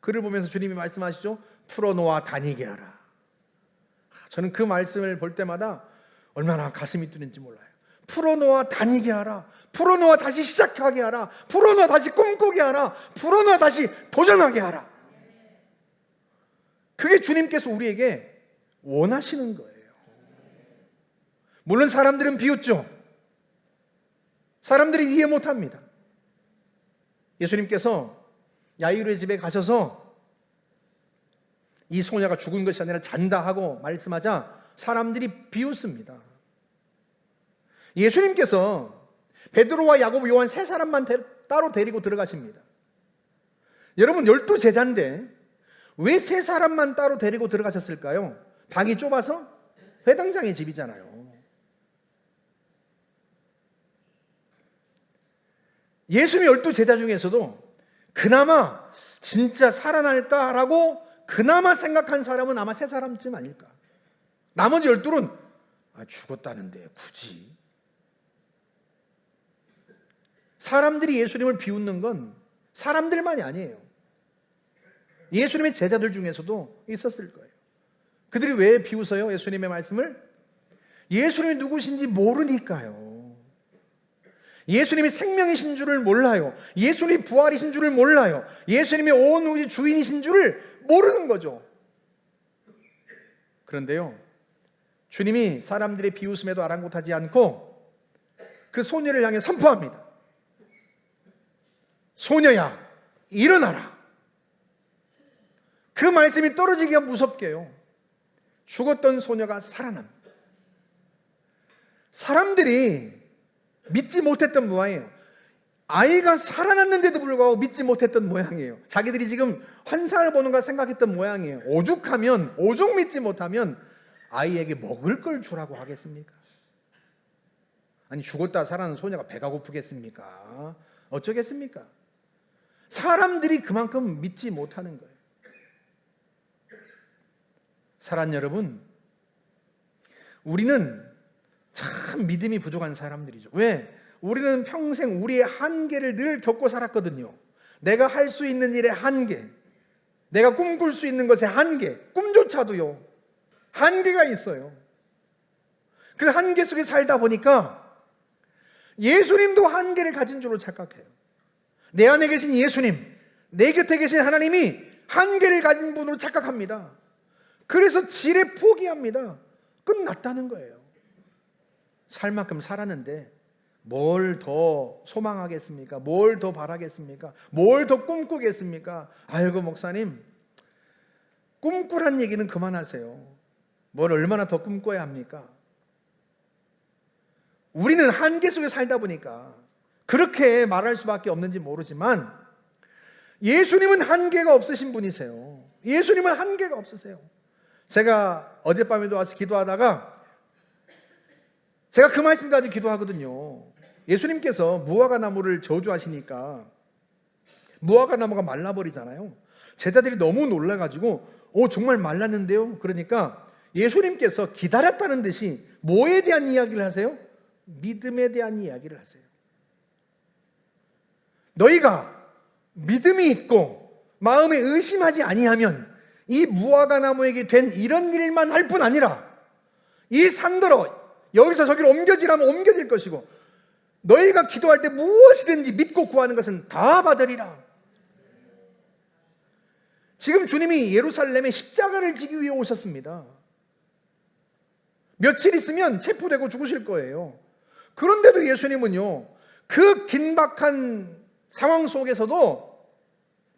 그를 보면서 주님이 말씀하시죠. 풀어놓아 다니게 하라. 저는 그 말씀을 볼 때마다 얼마나 가슴이 뛰는지 몰라요. 풀어놓아 다니게 하라. 풀어놓아 다시 시작하게 하라. 풀어놓아 다시 꿈꾸게 하라. 풀어놓아 다시 도전하게 하라. 그게 주님께서 우리에게 원하시는 거예요. 물론 사람들은 비웃죠. 사람들이 이해 못합니다. 예수님께서 야이로의 집에 가셔서 이 소녀가 죽은 것이 아니라 잔다 하고 말씀하자 사람들이 비웃습니다. 예수님께서 베드로와 야고보, 요한 세 사람만 따로 데리고 들어가십니다. 여러분, 12제자인데 왜 세 사람만 따로 데리고 들어가셨을까요? 방이 좁아서? 회당장의 집이잖아요. 예수님의 12제자 중에서도 그나마 진짜 살아날까라고 그나마 생각한 사람은 아마 세 사람쯤 아닐까. 나머지 12는 죽었다는데 굳이. 사람들이 예수님을 비웃는 건 사람들만이 아니에요. 예수님의 제자들 중에서도 있었을 거예요. 그들이 왜 비웃어요? 예수님의 말씀을? 예수님이 누구신지 모르니까요. 예수님이 생명이신 줄을 몰라요. 예수님이 부활이신 줄을 몰라요. 예수님이 온 우주 주인이신 줄을 모르는 거죠. 그런데요, 주님이 사람들의 비웃음에도 아랑곳하지 않고 그 소녀를 향해 선포합니다. 소녀야, 일어나라. 그 말씀이 떨어지기가 무섭게요. 죽었던 소녀가 살아납니다. 사람들이 믿지 못했던 모양이에요. 아이가 살아났는데도 불구하고 믿지 못했던 모양이에요. 자기들이 지금 환상을 보는가 생각했던 모양이에요. 오죽 믿지 못하면 아이에게 먹을 걸 주라고 하겠습니까? 아니 죽었다 살아난 소녀가 배가 고프겠습니까? 어쩌겠습니까? 사람들이 그만큼 믿지 못하는 거예요. 사랑 여러분, 우리는 참 믿음이 부족한 사람들이죠. 왜? 우리는 평생 우리의 한계를 늘 겪고 살았거든요. 내가 할 수 있는 일의 한계, 내가 꿈꿀 수 있는 것의 한계, 꿈조차도요 한계가 있어요. 그 한계 속에 살다 보니까 예수님도 한계를 가진 줄로 착각해요. 내 안에 계신 예수님, 내 곁에 계신 하나님이 한계를 가진 분으로 착각합니다. 그래서 지레 포기합니다. 끝났다는 거예요. 살 만큼 살았는데 뭘 더 소망하겠습니까? 뭘 더 바라겠습니까? 뭘 더 꿈꾸겠습니까? 아이고 목사님, 꿈꾸란 얘기는 그만하세요. 뭘 얼마나 더 꿈꿔야 합니까? 우리는 한계 속에 살다 보니까 그렇게 말할 수밖에 없는지 모르지만 예수님은 한계가 없으신 분이세요. 예수님은 한계가 없으세요. 제가 어젯밤에도 와서 기도하다가 제가 그 말씀까지 기도하거든요. 예수님께서 무화과 나무를 저주하시니까 무화과 나무가 말라버리잖아요. 제자들이 너무 놀라가지고 정말 말랐는데요. 그러니까 예수님께서 기다렸다는 듯이 뭐에 대한 이야기를 하세요? 믿음에 대한 이야기를 하세요. 너희가 믿음이 있고 마음에 의심하지 아니하면 이 무화과 나무에게 된 이런 일만 할 뿐 아니라 이 산더러 여기서 저기로 옮겨지라면 옮겨질 것이고 너희가 기도할 때 무엇이든지 믿고 구하는 것은 다 받으리라. 지금 주님이 예루살렘에 십자가를 지기 위해 오셨습니다. 며칠 있으면 체포되고 죽으실 거예요. 그런데도 예수님은요, 그 긴박한 상황 속에서도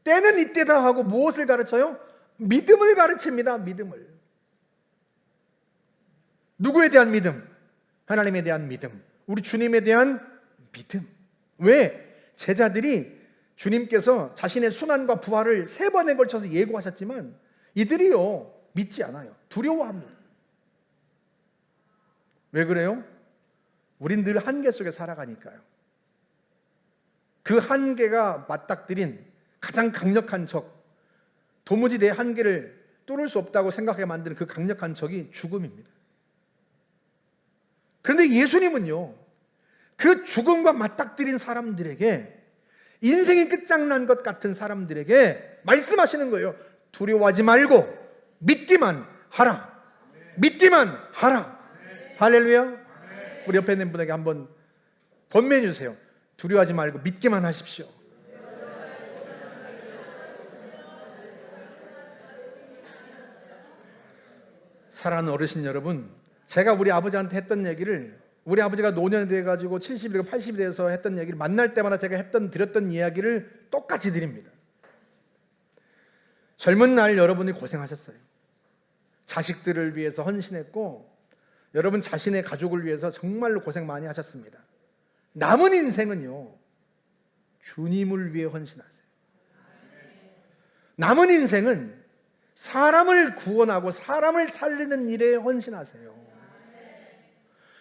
때는 이때다 하고 무엇을 가르쳐요? 믿음을 가르칩니다. 믿음을. 누구에 대한 믿음? 하나님에 대한 믿음. 우리 주님에 대한 믿음. 왜? 제자들이 주님께서 자신의 순환과 부활을 3번에 걸쳐서 예고하셨지만 이들이요 믿지 않아요. 두려워합니다. 왜 그래요? 우린 늘 한계 속에 살아가니까요. 그 한계가 맞닥뜨린 가장 강력한 적, 도무지 내 한계를 뚫을 수 없다고 생각하게 만드는 그 강력한 적이 죽음입니다. 그런데 예수님은요, 그 죽음과 맞닥뜨린 사람들에게, 인생이 끝장난 것 같은 사람들에게 말씀하시는 거예요. 두려워하지 말고 믿기만 하라. 믿기만 하라. 할렐루야. 우리 옆에 있는 분에게 한번 권면해 주세요. 두려워하지 말고 믿기만 하십시오. 사랑하는 어르신 여러분, 제가 우리 아버지한테 했던 얘기를, 우리 아버지가 노년이 돼가지고 70이 되고 80이 돼서 했던 얘기를 만날 때마다 제가 드렸던 이야기를 똑같이 드립니다. 젊은 날 여러분이 고생하셨어요. 자식들을 위해서 헌신했고 여러분 자신의 가족을 위해서 정말로 고생 많이 하셨습니다. 남은 인생은요, 주님을 위해 헌신하세요. 남은 인생은 사람을 구원하고 사람을 살리는 일에 헌신하세요.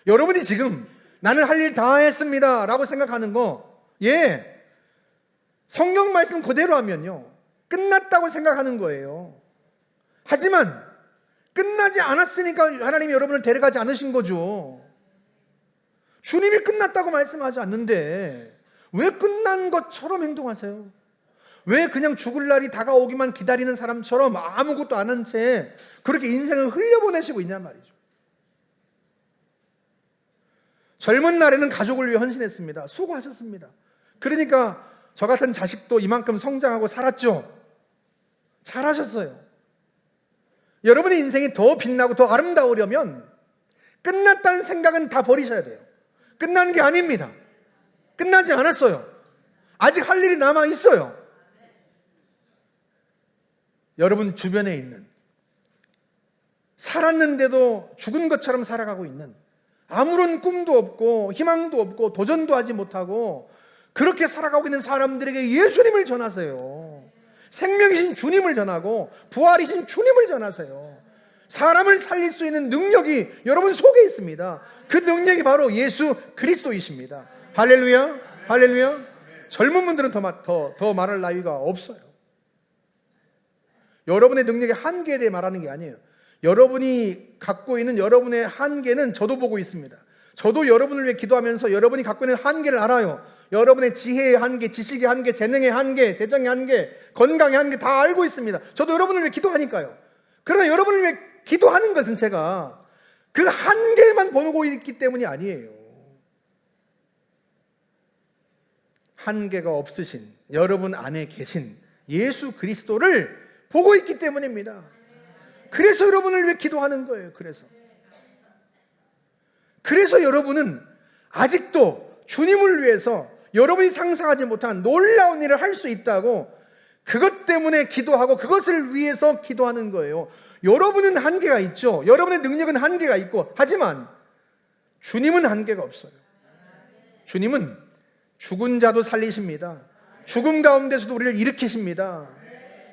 여러분이 지금 나는 할 일 다 했습니다 라고 생각하는 거, 성경 말씀 그대로 하면요 끝났다고 생각하는 거예요. 하지만 끝나지 않았으니까 하나님이 여러분을 데려가지 않으신 거죠. 주님이 끝났다고 말씀하지 않는데 왜 끝난 것처럼 행동하세요? 왜 그냥 죽을 날이 다가오기만 기다리는 사람처럼 아무것도 안 한 채 그렇게 인생을 흘려보내시고 있냔 말이죠. 젊은 날에는 가족을 위해 헌신했습니다. 수고하셨습니다. 그러니까 저 같은 자식도 이만큼 성장하고 살았죠. 잘하셨어요. 여러분의 인생이 더 빛나고 더 아름다우려면 끝났다는 생각은 다 버리셔야 돼요. 끝난 게 아닙니다. 끝나지 않았어요. 아직 할 일이 남아 있어요. 여러분 주변에 있는, 살았는데도 죽은 것처럼 살아가고 있는, 아무런 꿈도 없고 희망도 없고 도전도 하지 못하고 그렇게 살아가고 있는 사람들에게 예수님을 전하세요. 생명이신 주님을 전하고 부활이신 주님을 전하세요. 사람을 살릴 수 있는 능력이 여러분 속에 있습니다. 그 능력이 바로 예수 그리스도이십니다. 할렐루야, 할렐루야. 젊은 분들은 더 말할 나위가 없어요. 여러분의 능력의 한계에 대해 말하는 게 아니에요. 여러분이 갖고 있는 여러분의 한계는 저도 보고 있습니다. 저도 여러분을 위해 기도하면서 여러분이 갖고 있는 한계를 알아요. 여러분의 지혜의 한계, 지식의 한계, 재능의 한계, 재정의 한계, 건강의 한계 다 알고 있습니다. 저도 여러분을 위해 기도하니까요. 그러나 여러분을 위해 기도하는 것은 제가 그 한계만 보고 있기 때문이 아니에요. 한계가 없으신 여러분 안에 계신 예수 그리스도를 보고 있기 때문입니다. 그래서 여러분을 위해 기도하는 거예요. 그래서 여러분은 아직도 주님을 위해서 여러분이 상상하지 못한 놀라운 일을 할 수 있다고, 그것 때문에 기도하고 그것을 위해서 기도하는 거예요. 여러분은 한계가 있죠. 여러분의 능력은 한계가 있고, 하지만 주님은 한계가 없어요. 주님은 죽은 자도 살리십니다. 죽음 가운데서도 우리를 일으키십니다.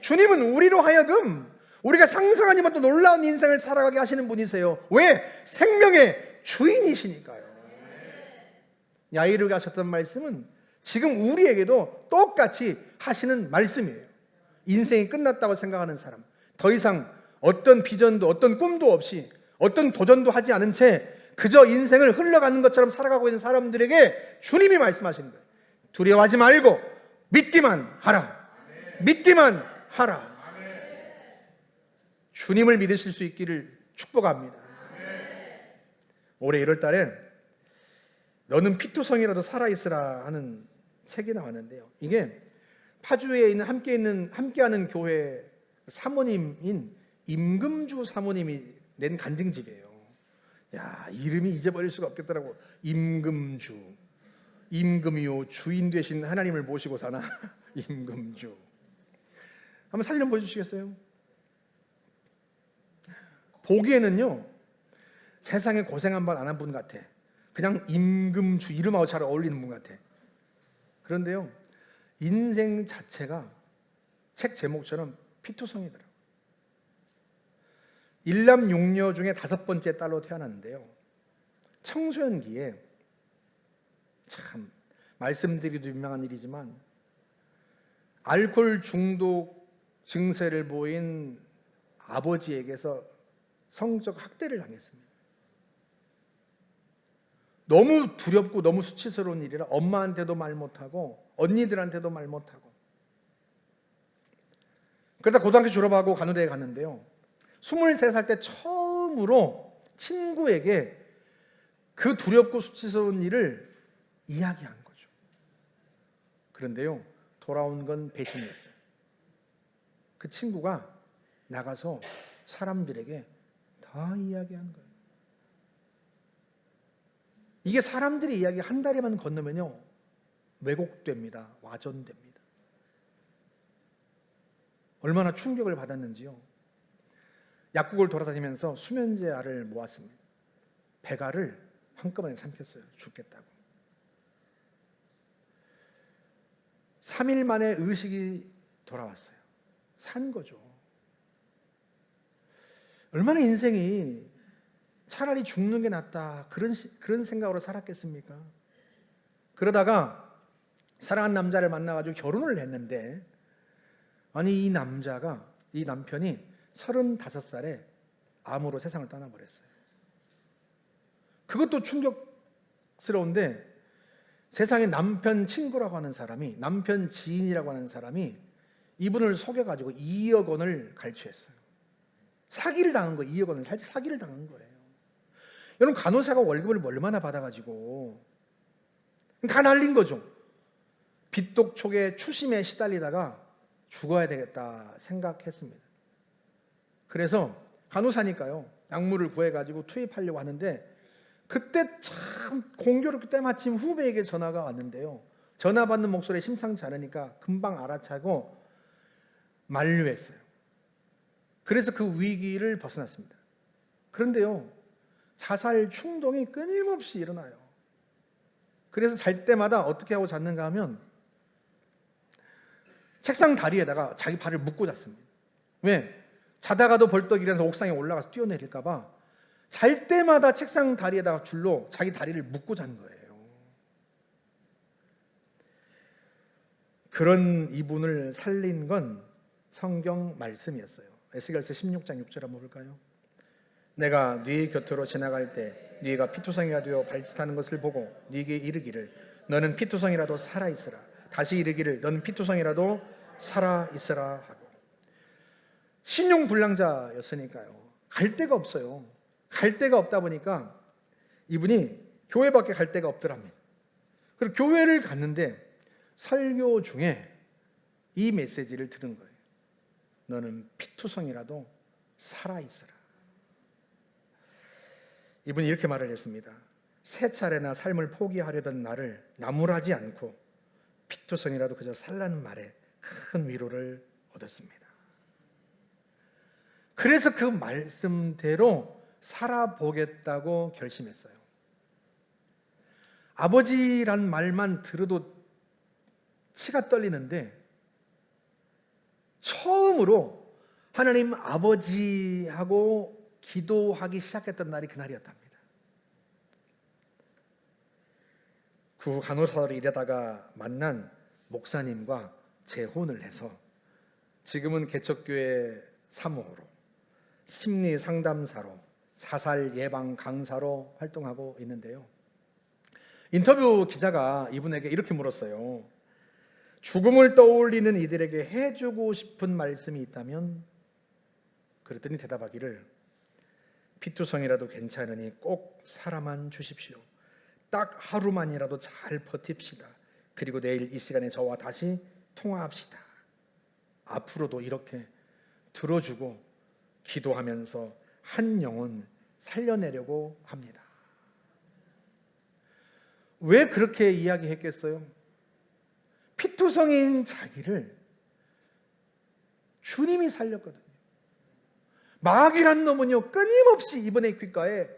주님은 우리로 하여금 우리가 상상하지 못한 놀라운 인생을 살아가게 하시는 분이세요. 왜? 생명의 주인이시니까요. 야이르가 하셨던 말씀은 지금 우리에게도 똑같이 하시는 말씀이에요. 인생이 끝났다고 생각하는 사람, 더 이상 어떤 비전도 어떤 꿈도 없이 어떤 도전도 하지 않은 채 그저 인생을 흘러가는 것처럼 살아가고 있는 사람들에게 주님이 말씀하시는 거예요. 두려워하지 말고 믿기만 하라. 믿기만 하라. 주님을 믿으실 수 있기를 축복합니다. 올해 1월 달에 너는 피투성이라도 살아있으라 하는 책이 나왔는데요. 이게 파주에 있는 함께하는 교회 사모님인 임금주 사모님이 낸 간증집이에요. 야, 이름이 잊어버릴 수가 없겠더라고. 임금주. 임금이요 주인 되신 하나님을 모시고 사나? 임금주. 한번 사진 좀 보여주시겠어요? 보기에는요, 세상에 고생 한 번 안 한 분 같아. 그냥 임금주 이름하고 잘 어울리는 분 같아. 그런데요, 인생 자체가 책 제목처럼 피투성이더라고요. 일남 육녀 중에 5번째 딸로 태어났는데요, 청소년기에 참 말씀드리기도 민망한 일이지만 알코올 중독 증세를 보인 아버지에게서 성적 학대를 당했습니다. 너무 두렵고 너무 수치스러운 일이라 엄마한테도 말 못하고 언니들한테도 말 못하고, 그러다 고등학교 졸업하고 간호대에 갔는데요, 23살 때 처음으로 친구에게 그 두렵고 수치스러운 일을 이야기한 거죠. 그런데요, 돌아온 건 배신이었어요. 그 친구가 나가서 사람들에게 다 이야기한 거예요. 이게 사람들이 이야기 한 다리만 건너면요, 왜곡됩니다. 와전됩니다. 얼마나 충격을 받았는지요. 약국을 돌아다니면서 수면제 알을 모았습니다. 배갈을 한꺼번에 삼켰어요. 죽겠다고. 3일 만에 의식이 돌아왔어요. 산 거죠. 얼마나 인생이 차라리 죽는 게 낫다, 그런 생각으로 살았겠습니까? 그러다가 사랑하는 남자를 만나가지고 결혼을 했는데, 아니 이 남편이 35살에 암으로 세상을 떠나버렸어요. 그것도 충격스러운데, 세상에 남편 친구라고 하는 사람이, 남편 지인이라고 하는 사람이 이분을 속여가지고 2억 원을 갈취했어요. 사기를 당한 거예요. 2억 원을 사기를 당한 거예요. 여러분, 간호사가 월급을 얼마나 받아가지고 다 날린 거죠. 빚독촉에 추심에 시달리다가 죽어야 되겠다 생각했습니다. 그래서 간호사니까요, 약물을 구해가지고 투입하려고 하는데, 그때 참 공교롭게 때마침 후배에게 전화가 왔는데요, 전화 받는 목소리에 심상치 않으니까 금방 알아차고 만류했어요. 그래서 그 위기를 벗어났습니다. 그런데요, 자살 충동이 끊임없이 일어나요. 그래서 잘 때마다 어떻게 하고 잤는가 하면 책상 다리에다가 자기 발을 묶고 잤습니다. 왜? 자다가도 벌떡 일어나서 옥상에 올라가서 뛰어내릴까 봐 잘 때마다 책상 다리에다가 줄로 자기 다리를 묶고 잔 거예요. 그런 이분을 살린 건 성경 말씀이었어요. 에스겔서 16장 6절 한번 볼까요? 내가 네 곁으로 지나갈 때 네가 피투성이가 되어 발짓하는 것을 보고 네게 이르기를 너는 피투성이라도 살아있으라. 다시 이르기를 너는 피투성이라도 살아있으라 하고. 신용불량자였으니까요. 갈 데가 없어요. 갈 데가 없다 보니까 이분이 교회밖에 갈 데가 없더랍니다. 그리고 교회를 갔는데 설교 중에 이 메시지를 들은 거예요. 너는 피투성이라도 살아있으라. 이분이 이렇게 말을 했습니다. 세 차례나 삶을 포기하려던 나를 나무라지 않고 피투성이라도 그저 살라는 말에 큰 위로를 얻었습니다. 그래서 그 말씀대로 살아보겠다고 결심했어요. 아버지란 말만 들어도 치가 떨리는데 처음으로 하나님 아버지하고 기도하기 시작했던 날이 그날이었답니다. 구 간호사로 일하다가 만난 목사님과 재혼을 해서 지금은 개척교회 사모로, 심리 상담사로, 자살 예방 강사로 활동하고 있는데요. 인터뷰 기자가 이분에게 이렇게 물었어요. 죽음을 떠올리는 이들에게 해주고 싶은 말씀이 있다면? 그랬더니 대답하기를 피투성이라도 괜찮으니 꼭 살아만 주십시오. 딱 하루만이라도 잘 버팁시다. 그리고 내일 이 시간에 저와 다시 통화합시다. 앞으로도 이렇게 들어주고 기도하면서 한 영혼 살려내려고 합니다. 왜 그렇게 이야기했겠어요? 피투성인 자기를 주님이 살렸거든요. 마귀란 놈은요 끊임없이 이번에 귓가에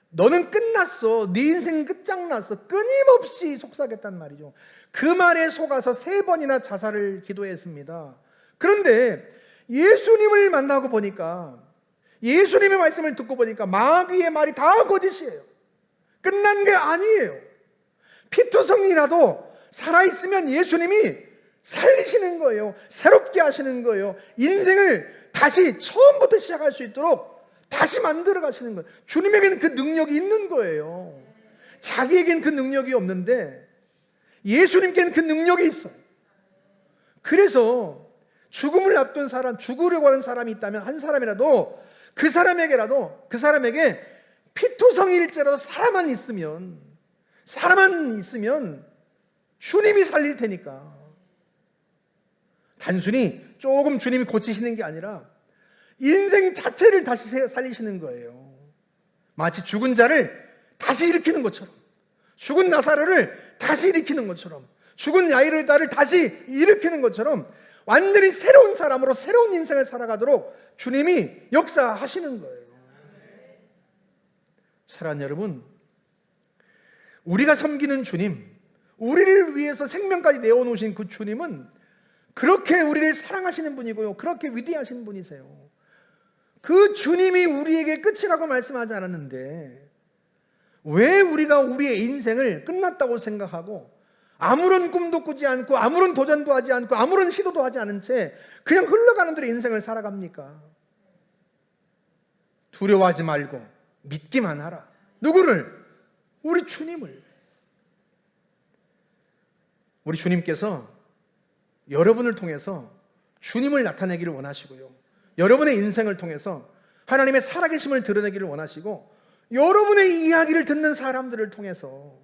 너는 끝났어, 네 인생 끝장났어, 끊임없이 속삭였단 말이죠. 그 말에 속아서 3번이나 자살을 기도했습니다. 그런데 예수님을 만나고 보니까, 예수님의 말씀을 듣고 보니까 마귀의 말이 다 거짓이에요. 끝난 게 아니에요. 피투성이라도 살아있으면 예수님이 살리시는 거예요. 새롭게 하시는 거예요. 인생을 다시 처음부터 시작할 수 있도록 다시 만들어 가시는 거예요. 주님에게는 그 능력이 있는 거예요. 자기에게는 그 능력이 없는데 예수님께는 그 능력이 있어요. 그래서 죽음을 앞둔 사람, 죽으려고 하는 사람이 있다면 한 사람이라도 그 사람에게 피투성일지라도 사람만 있으면 주님이 살릴 테니까. 단순히 조금 주님이 고치시는 게 아니라 인생 자체를 다시 살리시는 거예요. 마치 죽은 자를 다시 일으키는 것처럼, 죽은 나사로를 다시 일으키는 것처럼, 죽은 야이르다를 다시 일으키는 것처럼 완전히 새로운 사람으로 새로운 인생을 살아가도록 주님이 역사하시는 거예요. 사랑하는 여러분, 우리가 섬기는 주님, 우리를 위해서 생명까지 내어놓으신 그 주님은 그렇게 우리를 사랑하시는 분이고요, 그렇게 위대하신 분이세요. 그 주님이 우리에게 끝이라고 말씀하지 않았는데 왜 우리가 우리의 인생을 끝났다고 생각하고 아무런 꿈도 꾸지 않고 아무런 도전도 하지 않고 아무런 시도도 하지 않은 채 그냥 흘러가는 대로 인생을 살아갑니까? 두려워하지 말고 믿기만 하라. 누구를? 우리 주님을. 우리 주님께서 여러분을 통해서 주님을 나타내기를 원하시고요, 여러분의 인생을 통해서 하나님의 살아계심을 드러내기를 원하시고, 여러분의 이야기를 듣는 사람들을 통해서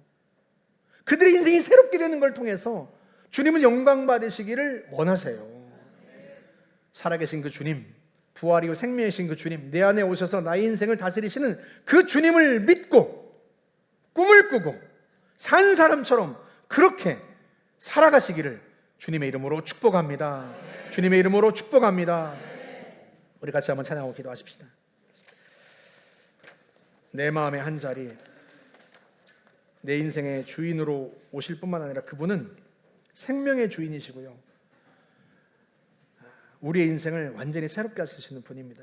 그들의 인생이 새롭게 되는 걸 통해서 주님은 영광 받으시기를 원하세요. 살아계신 그 주님, 부활이고 생명이신 그 주님, 내 안에 오셔서 나의 인생을 다스리시는 그 주님을 믿고 꿈을 꾸고 산 사람처럼 그렇게 살아가시기를 주님의 이름으로 축복합니다. 주님의 이름으로 축복합니다. 우리 같이 한번 찬양하고 기도하십시다. 내 마음의 한 자리, 내 인생의 주인으로 오실 뿐만 아니라 그분은 생명의 주인이시고요, 우리의 인생을 완전히 새롭게 하시는 분입니다.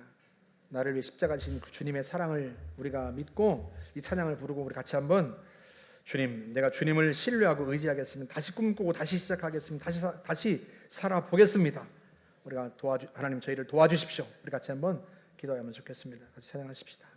나를 위해 십자가 지신 그 주님의 사랑을 우리가 믿고 이 찬양을 부르고 우리 같이 한번, 주님, 내가 주님을 신뢰하고 의지하겠습니다. 다시 꿈꾸고 다시 시작하겠습니다. 다시 살아보겠습니다. 우리가 하나님 저희를 도와주십시오. 우리 같이 한번 기도하면 좋겠습니다. 같이 찬양하십시다.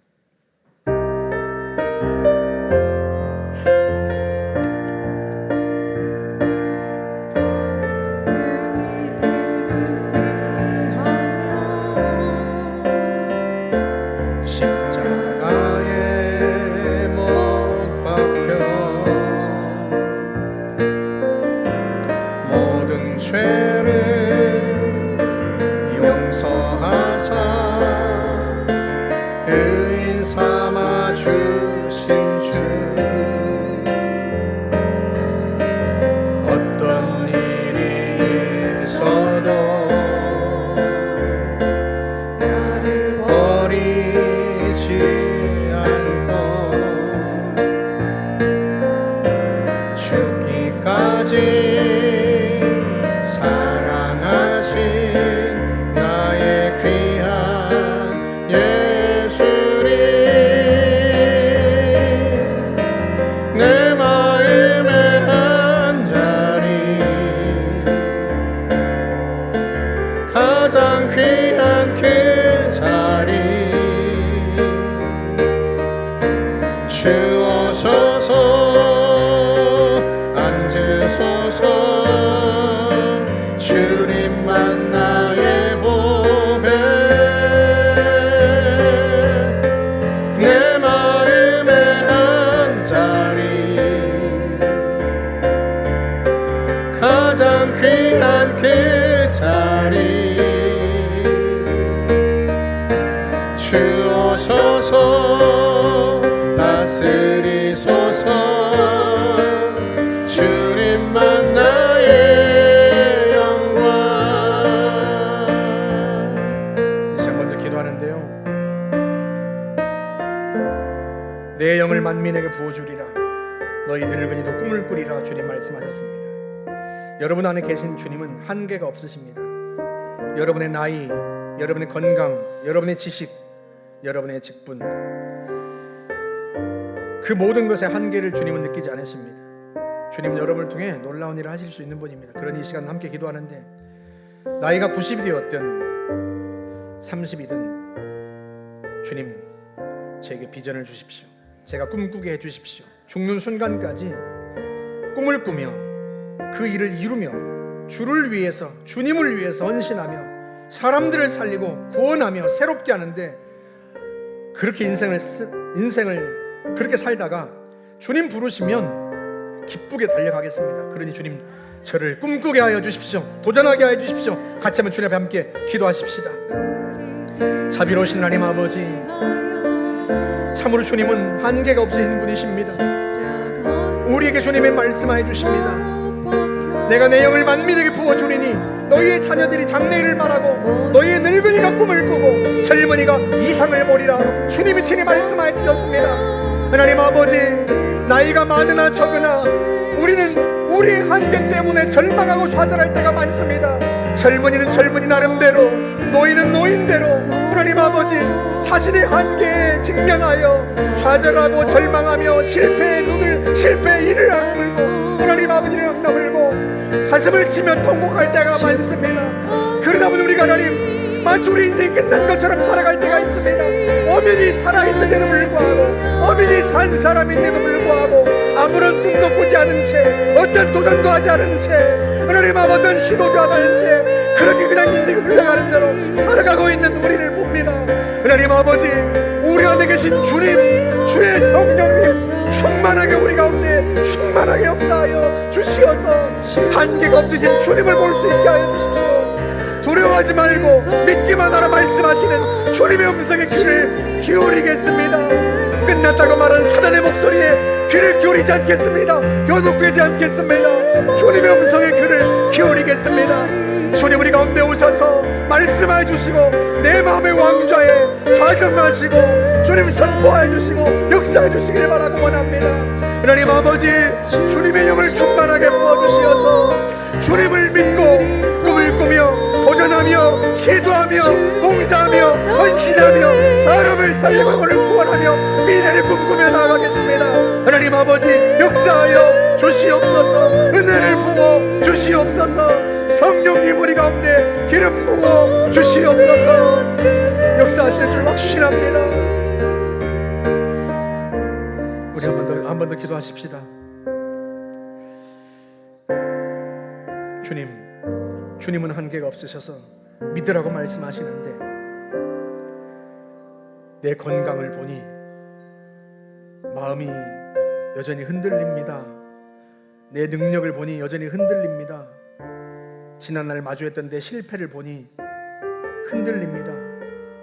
가장 귀한 그 자리 주오소서 앉으소서 주님만 나의 보배 내 마음의 한자리 가장 귀한 그 자리 주오소서 다스리소서 주님만 나의 영광. 이제 먼저 기도하는데요, 내 영을 만민에게 부어주리라 너희 늙은이도 꿈을 꾸리라 주님 말씀하셨습니다. 여러분 안에 계신 주님은 한계가 없으십니다. 여러분의 나이, 여러분의 건강, 여러분의 지식, 여러분의 직분, 그 모든 것의 한계를 주님은 느끼지 않으십니다. 주님은 여러분을 통해 놀라운 일을 하실 수 있는 분입니다. 그런 이 시간 함께 기도하는데, 나이가 90이 되었든 30이든 주님, 제게 비전을 주십시오. 제가 꿈꾸게 해주십시오. 죽는 순간까지 꿈을 꾸며 그 일을 이루며 주를 위해서, 주님을 위해서 헌신하며 사람들을 살리고 구원하며 새롭게 하는데, 그렇게 인생을 그렇게 살다가 주님 부르시면 기쁘게 달려가겠습니다. 그러니 주님, 저를 꿈꾸게 하여 주십시오. 도전하게 하여 주십시오. 같이 한번 주님 앞에 함께 기도하십시다. 자비로우신 하나님 아버지, 참으로 주님은 한계가 없으신 분이십니다. 우리에게 주님의 말씀하여 주십니다. 내가 내 영을 만민에게 부어주리니 너희의 자녀들이 장래일을 말하고 너희의 늙은이가 꿈을 꾸고 젊은이가 이상을 보리라. 주님이 친히 말씀하여 주셨습니다. 하나님 아버지, 나이가 많으나 적으나 우리는 우리의 한계 때문에 절망하고 좌절할 때가 많습니다. 젊은이는 젊은이 나름대로, 노인은 노인대로 하나님 아버지, 자신의 한계에 직면하여 좌절하고 절망하며 실패의 이를 악물고 하나님 아버지를 악나물고 가슴을 치며 통곡할 때가 많습니다. 그러다 보니 우리가 하나님, 마치 우리 인생이 끝난 것처럼 살아갈 때가 있습니다. 엄연히 살아있는데도 불구하고, 엄연히 산 사람인데도 불구하고 아무런 꿈도 꾸지 않은 채, 어떤 도전도 하지 않은 채, 하나님 아버지 어떤 시도도 안 하는 채 그렇게 그냥 인생을 흘러가는 대로 살아가고 있는 우리를 봅니다. 하나님 아버지, 우리 안에 계신 주님, 주의 성령님 충만하게 우리 가운데 충만하게 역사하여 주시어서 한계가 없으신 주님을 볼 수 있게 하여 주십시오. 두려워하지 말고 믿기만 하라 말씀하시는 주님의 음성에 귀를 기울이겠습니다. 끝났다고 말한 사단의 목소리에 귀를 기울이지 않겠습니다. 현혹되지 않겠습니다. 주님의 음성에 귀를 기울이겠습니다. 주님, 우리 가운데 오셔서 말씀해 주시고 내 마음의 왕좌에 좌정하시고 주님 선포해 주시고 역사해 주시기를 바라고 원합니다. 하나님 아버지, 주님의 영을 충만하게 부어주시어서 주님을 믿고 꿈을 꾸며 도전하며 시도하며 봉사하며 헌신하며 사람을 살리고 영혼을 구원하며 미래를 꿈꾸며 나아가겠습니다. 하나님 아버지, 역사하여 주시옵소서. 은혜를 부어 주시옵소서. 성령님 우리 가운데 기름 부어 주시옵소서. 역사하실 줄 확신합니다. 우리 한 번 더 기도하십시다. 주님은 한계가 없으셔서 믿으라고 말씀하시는데 내 건강을 보니 마음이 여전히 흔들립니다. 내 능력을 보니 여전히 흔들립니다. 지난날 마주했던 내 실패를 보니 흔들립니다.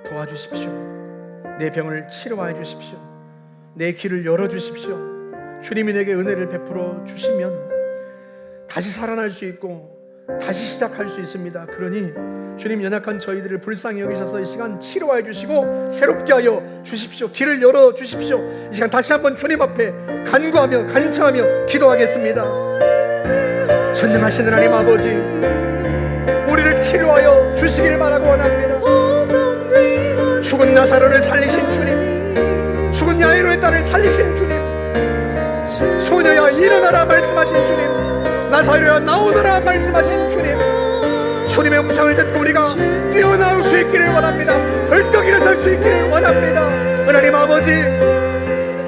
도와주십시오. 내 병을 치료하여 주십시오. 내 길을 열어주십시오. 주님이 내게 은혜를 베풀어 주시면 다시 살아날 수 있고 다시 시작할 수 있습니다. 그러니 주님, 연약한 저희들을 불쌍히 여기셔서 이 시간 치료하여 주시고 새롭게 하여 주십시오. 길을 열어 주십시오. 이 시간 다시 한번 주님 앞에 간구하며 간청하며 기도하겠습니다. 전능하신 하나님 아버지, 우리를 치료하여 주시길 바라고 원합니다. 죽은 나사로를 살리신 주님, 죽은 야이로의 딸을 살리신 주님, 소녀야 일어나라 말씀하신 주님, 나사로야 나오너라 말씀하신 주님, 주님의 음성을 듣고 우리가 뛰어나올 수 있기를 원합니다. 벌떡 일어설 수 있기를 원합니다. 하나님 아버지,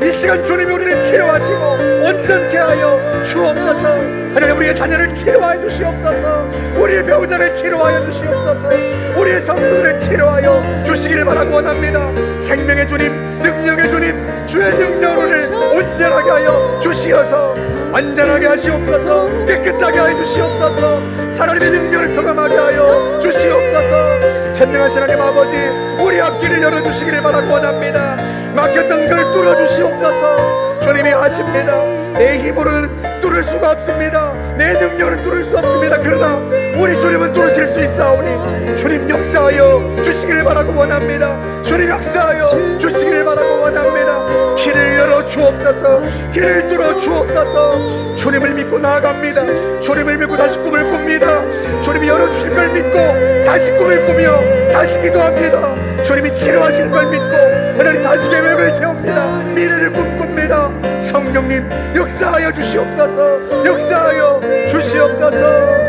이 시간 주님이 우리를 치료하시고 온전케 하여 주옵소서. 하나님, 우리의 자녀를 치료하여 주시옵소서. 우리의 배우자를 치료하여 주시옵소서. 우리의 성도들을 치료하여 주시기를 바라고 원합니다. 생명의 주님, 능력의 주님, 주의 능력을 온전하게 하여 주시어서 완전하게 하시옵소서. 깨끗하게 하여 주시옵소서. 하나님의 능력을 경험하게 하여 주시옵소서. 전능하신 하나님 아버지, 우리 앞길을 열어주시기를 바라고 원합니다. 막혔던 걸 뚫어주시옵소서. 주님이 하십니다. 내 힘으로는 뚫을 수가 없습니다. 내 능력은 뚫을 수 없습니다. 그러나 우리 주님은 뚫으실 수 있사오니 주님 역사하여 주시기를 바라고 원합니다. 주님 역사하여 주시기를 바라고 원합니다. 길을 열어 주옵소서. 길을 뚫어 주옵소서. 주님을 믿고 나아갑니다. 주님을 믿고 다시 꿈을 꿉니다. 주님이 열어주실 걸 믿고 다시 꿈을 꾸며 다시 기도합니다. 주님이 치료하실 걸 믿고 하나님 다시 계획을 세웁니다. 미래를 꿈꿉니다. 성령님 역사하여 주시옵소서. 역사하여 주시옵소서.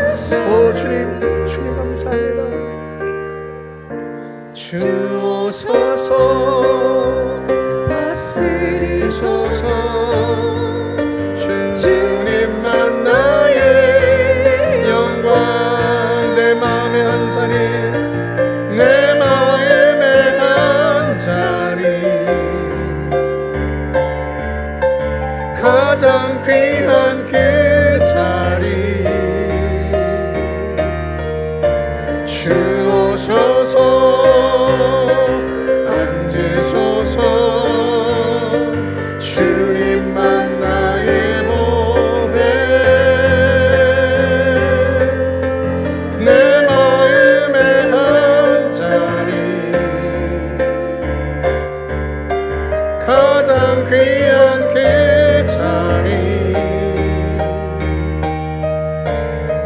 오 주님, 주님 감사합니다. 주옵소서. 다스리소서. 주님만 나의 영광. 내 마음의 한 자리, 내 마음의 한 자리, 가장 귀한 그 자리. 주옵소서. 앉으소서. 주님만 나의 몸에, 내 마음의 한 자리, 가장 귀한 그 자리.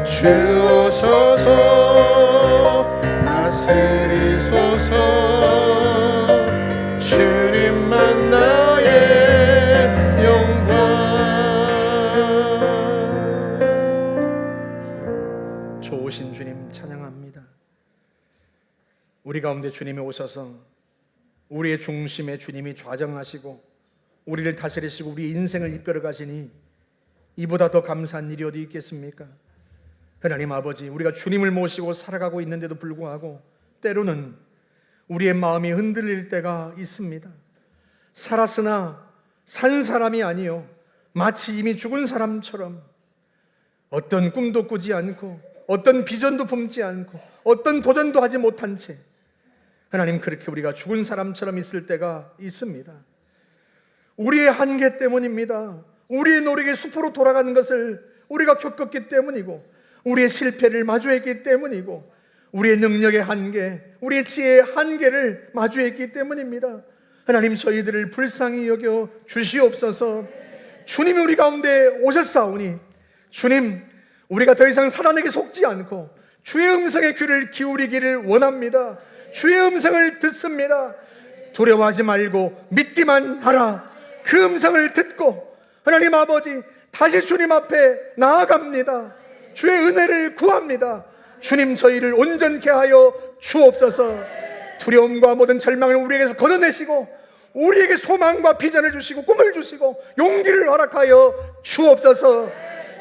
주옵소서. 다스리소서. 주님만 나의 영광. 좋으신 주님 찬양합니다. 우리 가운데 주님이 오셔서 우리의 중심에 주님이 좌정하시고 우리를 다스리시고 우리 인생을 이끌어 가시니 이보다 더 감사한 일이 어디 있겠습니까? 하나님 아버지, 우리가 주님을 모시고 살아가고 있는데도 불구하고 때로는 우리의 마음이 흔들릴 때가 있습니다. 살았으나 산 사람이 아니요 마치 이미 죽은 사람처럼 어떤 꿈도 꾸지 않고 어떤 비전도 품지 않고 어떤 도전도 하지 못한 채 하나님, 그렇게 우리가 죽은 사람처럼 있을 때가 있습니다. 우리의 한계 때문입니다. 우리의 노력의 숲으로 돌아가는 것을 우리가 겪었기 때문이고 우리의 실패를 마주했기 때문이고 우리의 능력의 한계, 우리의 지혜의 한계를 마주했기 때문입니다. 하나님, 저희들을 불쌍히 여겨 주시옵소서. 주님이 우리 가운데 오셨사오니 주님, 우리가 더 이상 사단에게 속지 않고 주의 음성에 귀를 기울이기를 원합니다. 주의 음성을 듣습니다. 두려워하지 말고 믿기만 하라. 그 음성을 듣고 하나님 아버지 다시 주님 앞에 나아갑니다. 주의 은혜를 구합니다. 주님, 저희를 온전케 하여 주옵소서. 두려움과 모든 절망을 우리에게서 걷어내시고 우리에게 소망과 비전을 주시고 꿈을 주시고 용기를 허락하여 주옵소서.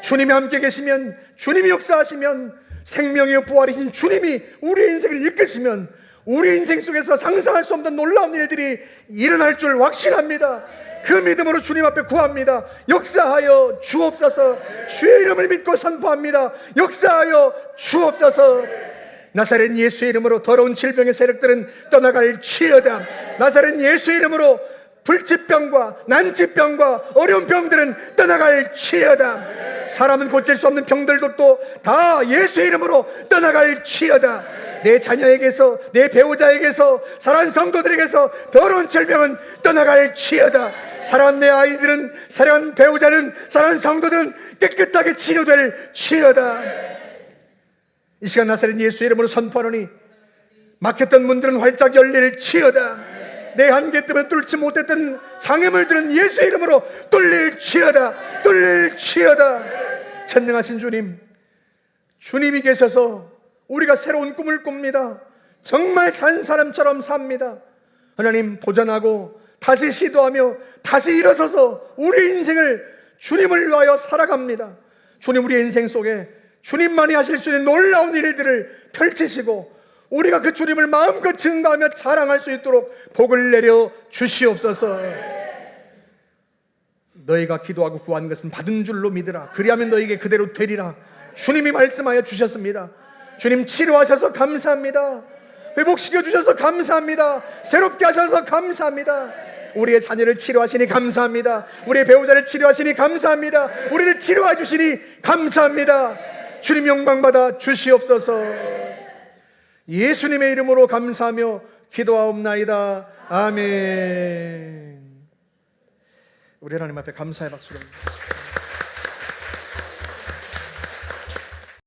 주님이 함께 계시면, 주님이 역사하시면, 생명의 부활이신 주님이 우리의 인생을 이끄시면 우리 인생 속에서 상상할 수 없는 놀라운 일들이 일어날 줄 확신합니다. 그 믿음으로 주님 앞에 구합니다. 역사하여 주옵소서. 주의 이름을 믿고 선포합니다. 역사하여 주옵소서. 나사렛 예수의 이름으로 더러운 질병의 세력들은 떠나갈지어다. 나사렛 예수의 이름으로 불치병과 난치병과 어려운 병들은 떠나갈지어다. 사람은 고칠 수 없는 병들도 또 다 예수의 이름으로 떠나갈지어다. 내 자녀에게서, 내 배우자에게서, 사랑하는 성도들에게서 더러운 질병은 떠나갈지어다. 사랑하는 내 아이들은, 사랑하는 배우자는, 사랑하는 성도들은 깨끗하게 치료될지어다. 이 시간 나사렛 예수의 이름으로 선포하노니 막혔던 문들은 활짝 열릴지어다. 내 한계 때문에 뚫지 못했던 장애물들은 예수의 이름으로 뚫릴지어다. 뚫릴지어다. 전능하신 주님, 주님이 계셔서 우리가 새로운 꿈을 꿉니다. 정말 산 사람처럼 삽니다. 하나님, 도전하고 다시 시도하며 다시 일어서서 우리 인생을 주님을 위하여 살아갑니다. 주님, 우리 인생 속에 주님만이 하실 수 있는 놀라운 일들을 펼치시고 우리가 그 주님을 마음껏 증거하며 자랑할 수 있도록 복을 내려 주시옵소서. 너희가 기도하고 구한 것은 받은 줄로 믿으라. 그리하면 너희에게 그대로 되리라. 주님이 말씀하여 주셨습니다. 주님, 치료하셔서 감사합니다. 회복시켜 주셔서 감사합니다. 새롭게 하셔서 감사합니다. 우리의 자녀를 치료하시니 감사합니다. 우리의 배우자를 치료하시니 감사합니다. 우리를 치료해 주시니 감사합니다. 주님, 영광받아 주시옵소서. 예수님의 이름으로 감사하며 기도하옵나이다. 아멘. 우리 하나님 앞에 감사의 박수를.